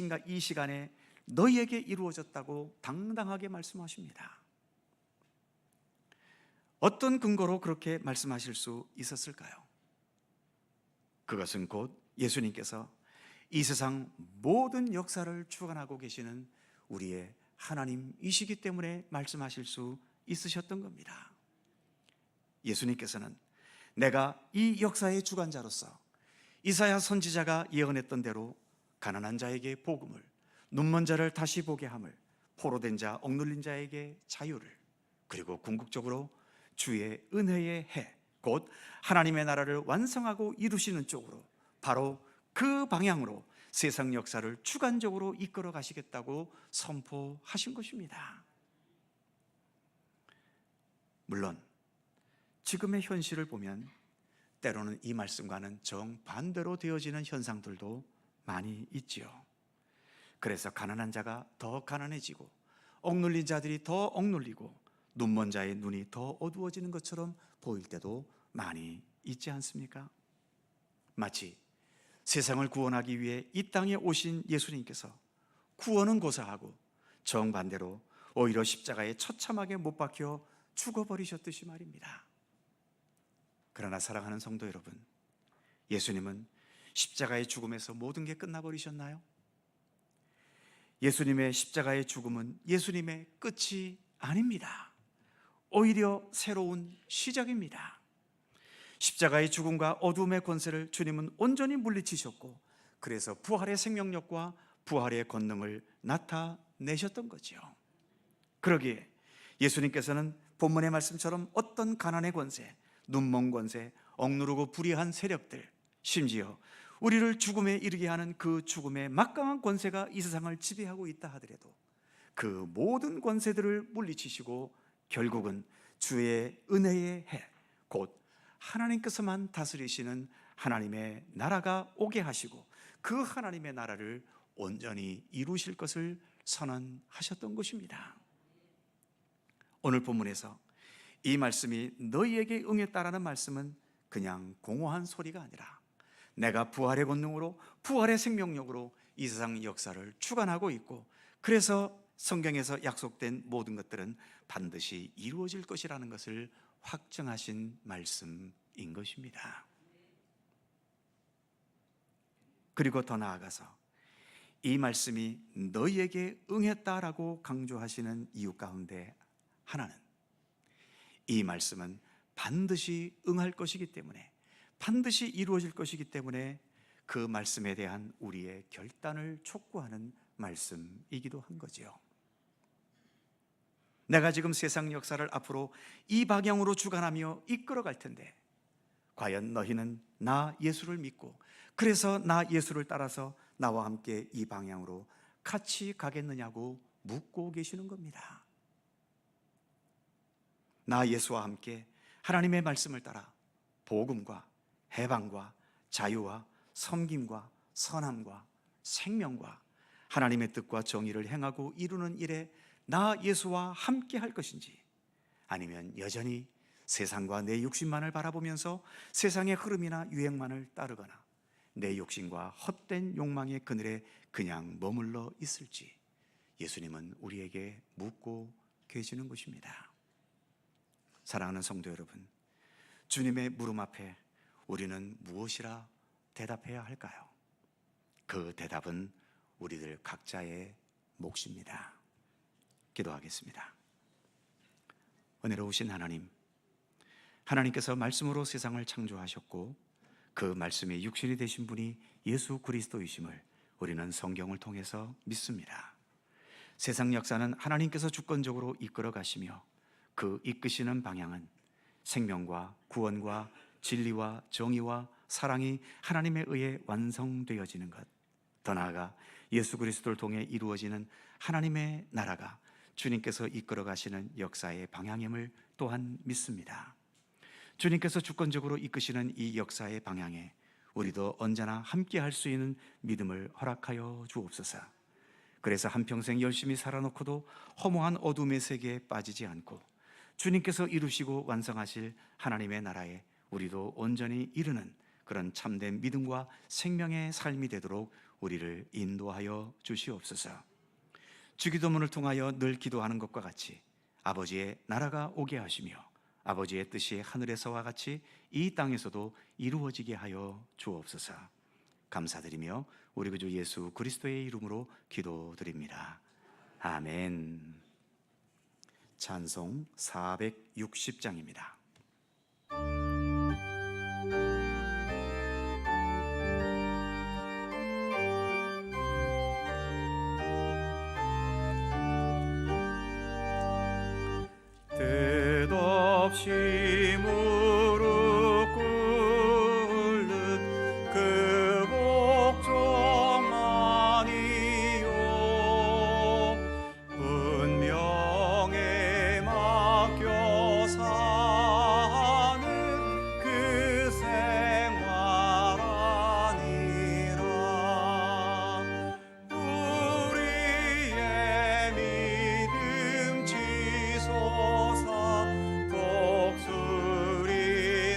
시간에 너희에게 이루어졌다고 당당하게 말씀하십니다. 어떤 근거로 그렇게 말씀하실 수 있었을까요? 그것은 곧 예수님께서 이 세상 모든 역사를 주관하고 계시는 우리의 하나님이시기 때문에 말씀하실 수 있으셨던 겁니다. 예수님께서는 내가 이 역사의 주관자로서 이사야 선지자가 예언했던 대로 가난한 자에게 복음을, 눈먼 자를 다시 보게 함을, 포로된 자, 억눌린 자에게 자유를, 그리고 궁극적으로 주의 은혜의 해, 곧 하나님의 나라를 완성하고 이루시는 쪽으로, 바로 그 방향으로 세상 역사를 주관적으로 이끌어 가시겠다고 선포하신 것입니다. 물론 지금의 현실을 보면 때로는 이 말씀과는 정반대로 되어지는 현상들도 많이 있지요. 그래서 가난한 자가 더 가난해지고 억눌린 자들이 더 억눌리고 눈먼 자의 눈이 더 어두워지는 것처럼 보일 때도 많이 있지 않습니까? 마치 세상을 구원하기 위해 이 땅에 오신 예수님께서 구원은 고사하고 정반대로 오히려 십자가에 처참하게 못 박혀 죽어버리셨듯이 말입니다. 그러나 사랑하는 성도 여러분, 예수님은 십자가의 죽음에서 모든 게 끝나버리셨나요? 예수님의 십자가의 죽음은 예수님의 끝이 아닙니다. 오히려 새로운 시작입니다. 십자가의 죽음과 어둠의 권세를 주님은 온전히 물리치셨고, 그래서 부활의 생명력과 부활의 권능을 나타내셨던 거죠. 그러기에 예수님께서는 본문의 말씀처럼 어떤 가난의 권세, 눈먼 권세, 억누르고 불의한 세력들, 심지어 우리를 죽음에 이르게 하는 그 죽음의 막강한 권세가 이 세상을 지배하고 있다 하더라도 그 모든 권세들을 물리치시고 결국은 주의 은혜의 해, 곧 하나님께서만 다스리시는 하나님의 나라가 오게 하시고 그 하나님의 나라를 온전히 이루실 것을 선언하셨던 것입니다. 오늘 본문에서 이 말씀이 너희에게 응했다라는 말씀은 그냥 공허한 소리가 아니라 내가 부활의 권능으로, 부활의 생명력으로 이 세상 역사를 주관하고 있고, 그래서 성경에서 약속된 모든 것들은 반드시 이루어질 것이라는 것을 확증하신 말씀인 것입니다. 그리고 더 나아가서 이 말씀이 너희에게 응했다라고 강조하시는 이유 가운데 하나는 이 말씀은 반드시 응할 것이기 때문에, 반드시 이루어질 것이기 때문에 그 말씀에 대한 우리의 결단을 촉구하는 말씀이기도 한 거지요. 내가 지금 세상 역사를 앞으로 이 방향으로 주관하며 이끌어갈 텐데 과연 너희는 나 예수를 믿고 그래서 나 예수를 따라서 나와 함께 이 방향으로 같이 가겠느냐고 묻고 계시는 겁니다. 나 예수와 함께 하나님의 말씀을 따라 복음과 해방과 자유와 섬김과 선함과 생명과 하나님의 뜻과 정의를 행하고 이루는 일에 나 예수와 함께 할 것인지, 아니면 여전히 세상과 내 욕심만을 바라보면서 세상의 흐름이나 유행만을 따르거나 내 욕심과 헛된 욕망의 그늘에 그냥 머물러 있을지 예수님은 우리에게 묻고 계시는 것입니다. 사랑하는 성도 여러분, 주님의 물음 앞에 우리는 무엇이라 대답해야 할까요? 그 대답은 우리들 각자의 몫입니다. 기도하겠습니다. 은혜로우신 하나님, 하나님께서 말씀으로 세상을 창조하셨고 그 말씀이 육신이 되신 분이 예수 그리스도이심을 우리는 성경을 통해서 믿습니다. 세상 역사는 하나님께서 주권적으로 이끌어 가시며 그 이끄시는 방향은 생명과 구원과 진리와 정의와 사랑이 하나님에 의해 완성되어지는 것, 더 나아가 예수 그리스도를 통해 이루어지는 하나님의 나라가 주님께서 이끌어 가시는 역사의 방향임을 또한 믿습니다. 주님께서 주권적으로 이끄시는 이 역사의 방향에 우리도 언제나 함께 할 수 있는 믿음을 허락하여 주옵소서. 그래서 한평생 열심히 살아놓고도 허무한 어둠의 세계에 빠지지 않고 주님께서 이루시고 완성하실 하나님의 나라에 우리도 온전히 이르는 그런 참된 믿음과 생명의 삶이 되도록 우리를 인도하여 주시옵소서. 주기도문을 통하여 늘 기도하는 것과 같이 아버지의 나라가 오게 하시며 아버지의 뜻이 하늘에서와 같이 이 땅에서도 이루어지게 하여 주옵소서. 감사드리며 우리 구주 예수 그리스도의 이름으로 기도드립니다. 아멘. 찬송 460장입니다. 뜻없이 무릎 꿇는 그 복종만이요 운명에 맡겨 사는 그 생활 아니라 우리의 믿음 지소서 독수리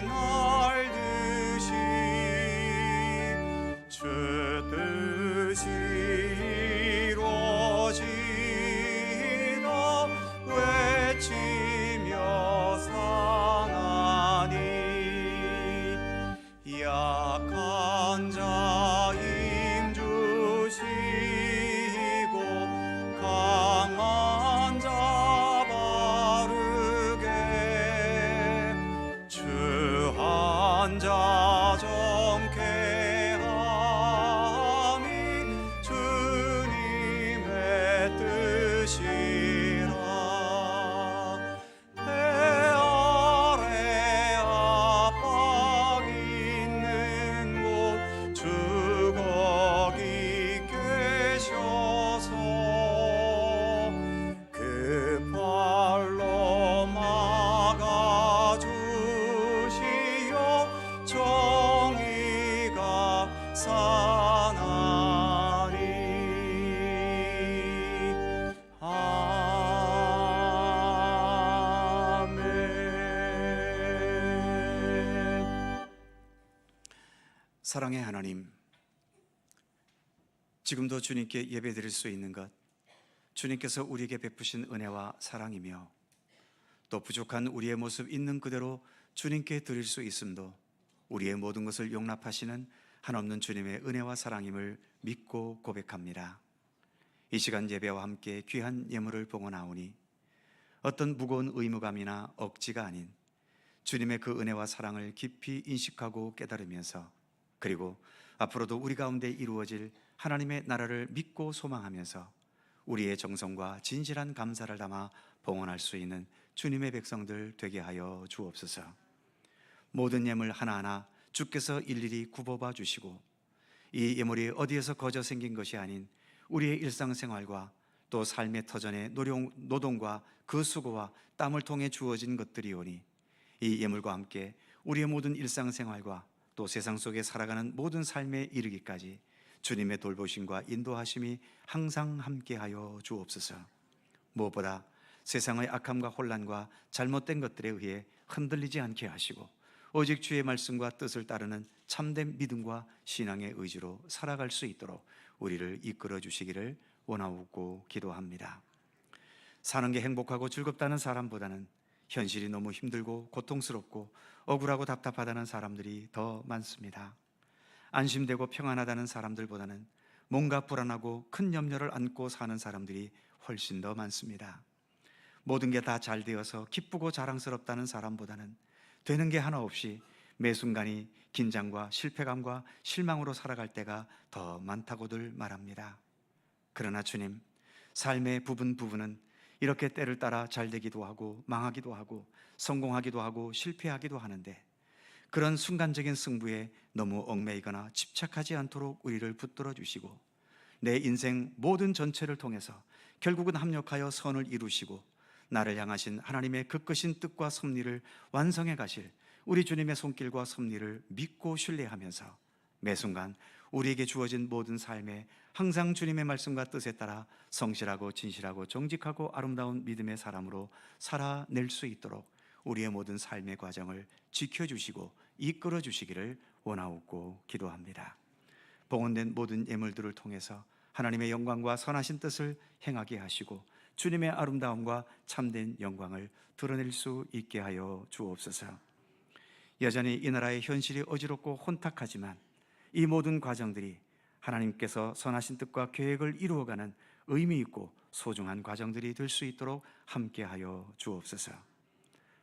날듯이 주 뜻이 이루어지다 외치며 사나니 약한 자 힘주시고 강한 자 바르게 주한 자 정케함이 주님의 뜻이라 배 아래 압박 있는 곳 주 거기 계셔서 그 팔로 막아주시어 정의가 사나니 아멘. 사랑의 하나님, 지금도 주님께 예배드릴 수 있는 것, 주님께서 우리에게 베푸신 은혜와 사랑이며 또 부족한 우리의 모습 있는 그대로 주님께 드릴 수 있음도 우리의 모든 것을 용납하시는 한없는 주님의 은혜와 사랑임을 믿고 고백합니다. 이 시간 예배와 함께 귀한 예물을 봉헌하오니 어떤 무거운 의무감이나 억지가 아닌 주님의 그 은혜와 사랑을 깊이 인식하고 깨달으면서, 그리고 앞으로도 우리 가운데 이루어질 하나님의 나라를 믿고 소망하면서 우리의 정성과 진실한 감사를 담아 봉헌할 수 있는 주님의 백성들 되게 하여 주옵소서. 모든 예물 하나하나 주께서 일일이 굽어봐 주시고, 이 예물이 어디에서 거저 생긴 것이 아닌 우리의 일상생활과 또 삶의 터전의 노동과 그 수고와 땀을 통해 주어진 것들이오니, 이 예물과 함께 우리의 모든 일상생활과 또 세상 속에 살아가는 모든 삶에 이르기까지 주님의 돌보심과 인도하심이 항상 함께하여 주옵소서. 무엇보다 세상의 악함과 혼란과 잘못된 것들에 의해 흔들리지 않게 하시고, 오직 주의 말씀과 뜻을 따르는 참된 믿음과 신앙의 의지로 살아갈 수 있도록 우리를 이끌어 주시기를 원하고 기도합니다. 사는 게 행복하고 즐겁다는 사람보다는 현실이 너무 힘들고 고통스럽고 억울하고 답답하다는 사람들이 더 많습니다. 안심되고 평안하다는 사람들보다는 뭔가 불안하고 큰 염려를 안고 사는 사람들이 훨씬 더 많습니다. 모든 게 다 잘 되어서 기쁘고 자랑스럽다는 사람보다는 되는 게 하나 없이 매 순간이 긴장과 실패감과 실망으로 살아갈 때가 더 많다고들 말합니다. 그러나 주님, 삶의 부분은 이렇게 때를 따라 잘 되기도 하고 망하기도 하고 성공하기도 하고 실패하기도 하는데, 그런 순간적인 승부에 너무 얽매이거나 집착하지 않도록 우리를 붙들어 주시고, 내 인생 모든 전체를 통해서 결국은 합력하여 선을 이루시고 나를 향하신 하나님의 그 크신 뜻과 섭리를 완성해 가실 우리 주님의 손길과 섭리를 믿고 신뢰하면서 매 순간 우리에게 주어진 모든 삶에 항상 주님의 말씀과 뜻에 따라 성실하고 진실하고 정직하고 아름다운 믿음의 사람으로 살아낼 수 있도록 우리의 모든 삶의 과정을 지켜주시고 이끌어 주시기를 원하옵고 기도합니다. 봉헌된 모든 예물들을 통해서 하나님의 영광과 선하신 뜻을 행하게 하시고 주님의 아름다움과 참된 영광을 드러낼 수 있게 하여 주옵소서. 여전히 이 나라의 현실이 어지럽고 혼탁하지만 이 모든 과정들이 하나님께서 선하신 뜻과 계획을 이루어가는 의미 있고 소중한 과정들이 될 수 있도록 함께하여 주옵소서.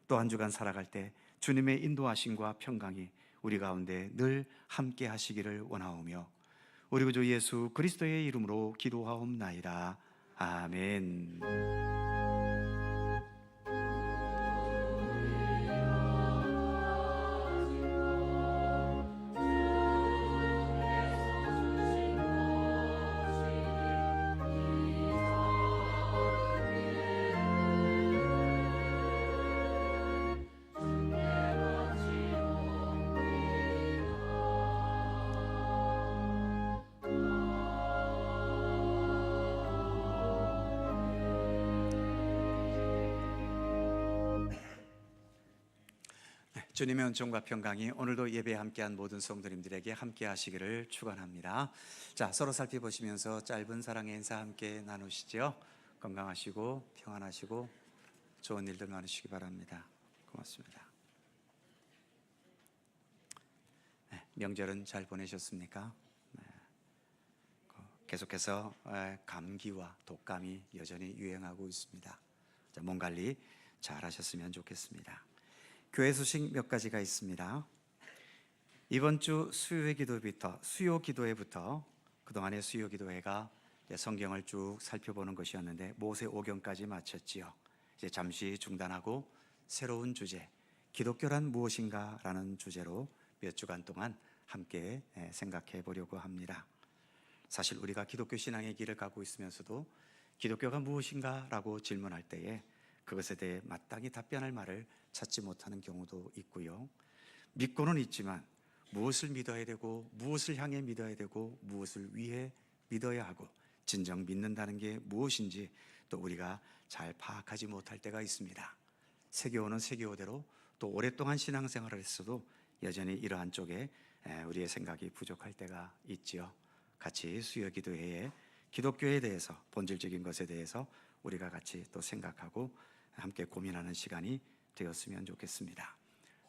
또 한 주간 살아갈 때 주님의 인도하심과 평강이 우리 가운데 늘 함께 하시기를 원하오며 우리 구주 예수 그리스도의 이름으로 기도하옵나이다. 아멘. 주님의 은총과 평강이 오늘도 예배에 함께한 모든 성도님들에게 함께 하시기를 축원합니다. 자, 서로 살펴보시면서 짧은 사랑의 인사 함께 나누시죠. 건강하시고 평안하시고 좋은 일들 많으시기 바랍니다. 고맙습니다. 명절은 잘 보내셨습니까? 계속해서 감기와 독감이 여전히 유행하고 있습니다. 자, 몸 관리 잘 하셨으면 좋겠습니다. 교회 소식 몇 가지가 있습니다. 이번 주 수요 기도회부터 그동안의 수요 기도회가 성경을 쭉 살펴보는 것이었는데 모세 5경까지 마쳤지요. 이제 잠시 중단하고 새로운 주제, 기독교란 무엇인가 라는 주제로 몇 주간 동안 함께 생각해 보려고 합니다. 사실 우리가 기독교 신앙의 길을 가고 있으면서도 기독교가 무엇인가 라고 질문할 때에 그것에 대해 마땅히 답변할 말을 찾지 못하는 경우도 있고요. 믿고는 있지만 무엇을 믿어야 되고 무엇을 향해 믿어야 되고 무엇을 위해 믿어야 하고 진정 믿는다는 게 무엇인지 또 우리가 잘 파악하지 못할 때가 있습니다. 세계호는 세계호대로 또 오랫동안 신앙생활을 했어도 여전히 이러한 쪽에 우리의 생각이 부족할 때가 있지요. 같이 수요기도회에 기독교에 대해서 본질적인 것에 대해서 우리가 같이 또 생각하고 함께 고민하는 시간이 되었으면 좋겠습니다.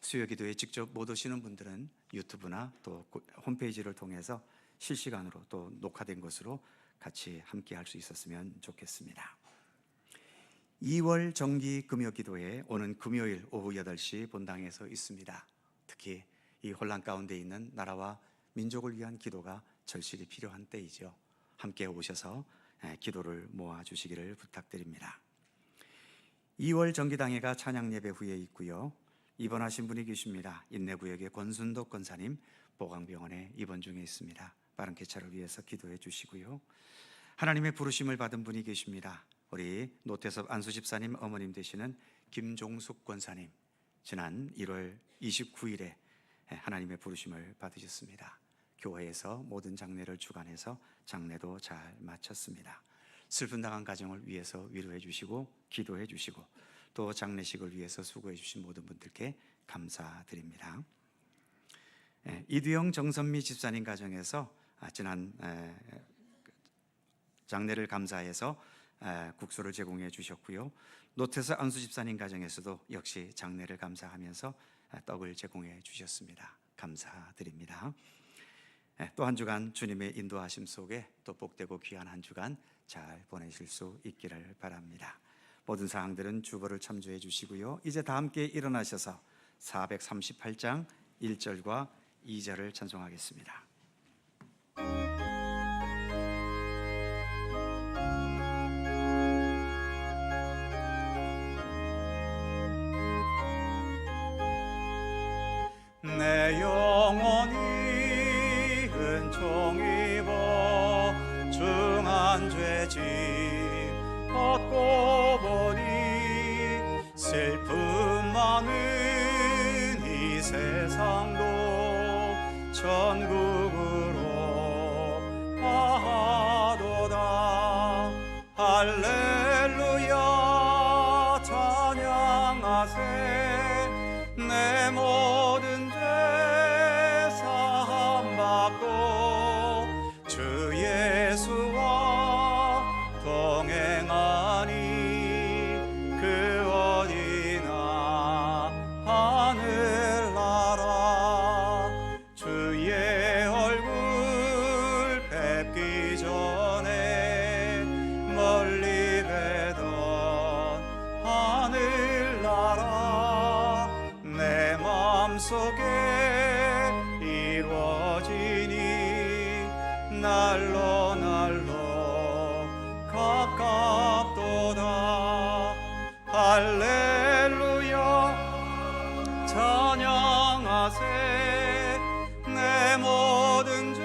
수요기도에 직접 못 오시는 분들은 유튜브나 또 홈페이지를 통해서 실시간으로 또 녹화된 것으로 같이 함께 할 수 있었으면 좋겠습니다. 2월 정기 금요기도회 오는 금요일 오후 8시 본당에서 있습니다. 특히 이 혼란 가운데 있는 나라와 민족을 위한 기도가 절실히 필요한 때이죠. 함께 오셔서 기도를 모아주시기를 부탁드립니다. 2월 정기당회가 찬양 예배 후에 있고요. 입원하신 분이 계십니다. 인내구역의 권순덕 권사님 보강병원에 입원 중에 있습니다. 빠른 쾌차를 위해서 기도해 주시고요. 하나님의 부르심을 받은 분이 계십니다. 우리 노태섭 안수집사님 어머님 되시는 김종숙 권사님, 지난 1월 29일에 하나님의 부르심을 받으셨습니다. 교회에서 모든 장례를 주관해서 장례도 잘 마쳤습니다. 슬픈 당한 가정을 위해서 위로해 주시고 기도해 주시고 또 장례식을 위해서 수고해 주신 모든 분들께 감사드립니다. 이두영 정선미 집사님 가정에서 지난 장례를 감사해서 국수를 제공해 주셨고요. 노태서 안수 집사님 가정에서도 역시 장례를 감사하면서 떡을 제공해 주셨습니다. 감사드립니다. 또 한 주간 주님의 인도하심 속에 또 복되고 귀한 한 주간 잘 보내실 수 있기를 바랍니다. 모든 사항들은 주보를 참조해 주시고요. 이제 다 함께 일어나셔서 438장 1절과 2절을 찬송하겠습니다. 내 영혼이 은총 입어 중한 죄짐 얻고 보니 슬픔 많은 이 세상도 천국으로 가도다. 할렐루야 찬양하세. 내 모든 죄 사함받고 주 예수와 동행하니 그 어디나 하늘나라. 주의 얼굴 뵙기 전에 멀리 뵈던 하늘나라 내 맘속에 이루어지니 날로 날로 가깝도다. 할렐루야 찬양하세. 내 모든 죄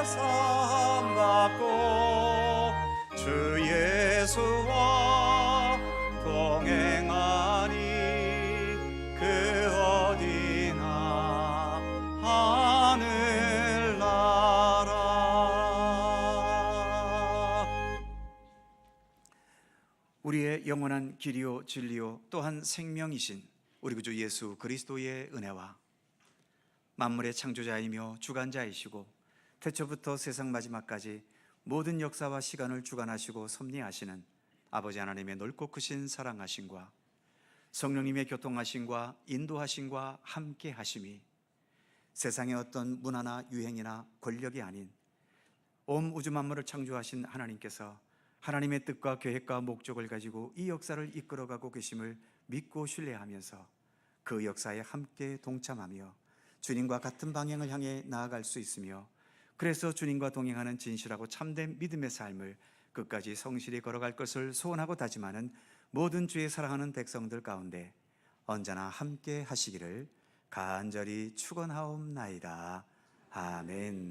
사함받고 주 예수와 동행하니 그 어디나 하늘나라. 우리의 영원한 길이요 진리요 또한 생명이신 우리 구주 예수 그리스도의 은혜와 만물의 창조자이며 주관자이시고 태초부터 세상 마지막까지 모든 역사와 시간을 주관하시고 섭리하시는 아버지 하나님의 넓고 크신 사랑하심과 성령님의 교통하심과 인도하심과 함께하심이 세상의 어떤 문화나 유행이나 권력이 아닌 온 우주 만물을 창조하신 하나님께서 하나님의 뜻과 계획과 목적을 가지고 이 역사를 이끌어가고 계심을 믿고 신뢰하면서 그 역사에 함께 동참하며 주님과 같은 방향을 향해 나아갈 수 있으며 그래서 주님과 동행하는 진실하고 참된 믿음의 삶을 끝까지 성실히 걸어갈 것을 소원하고 다짐하는 모든 주의 사랑하는 백성들 가운데 언제나 함께 하시기를 간절히 축원하옵나이다. 아멘.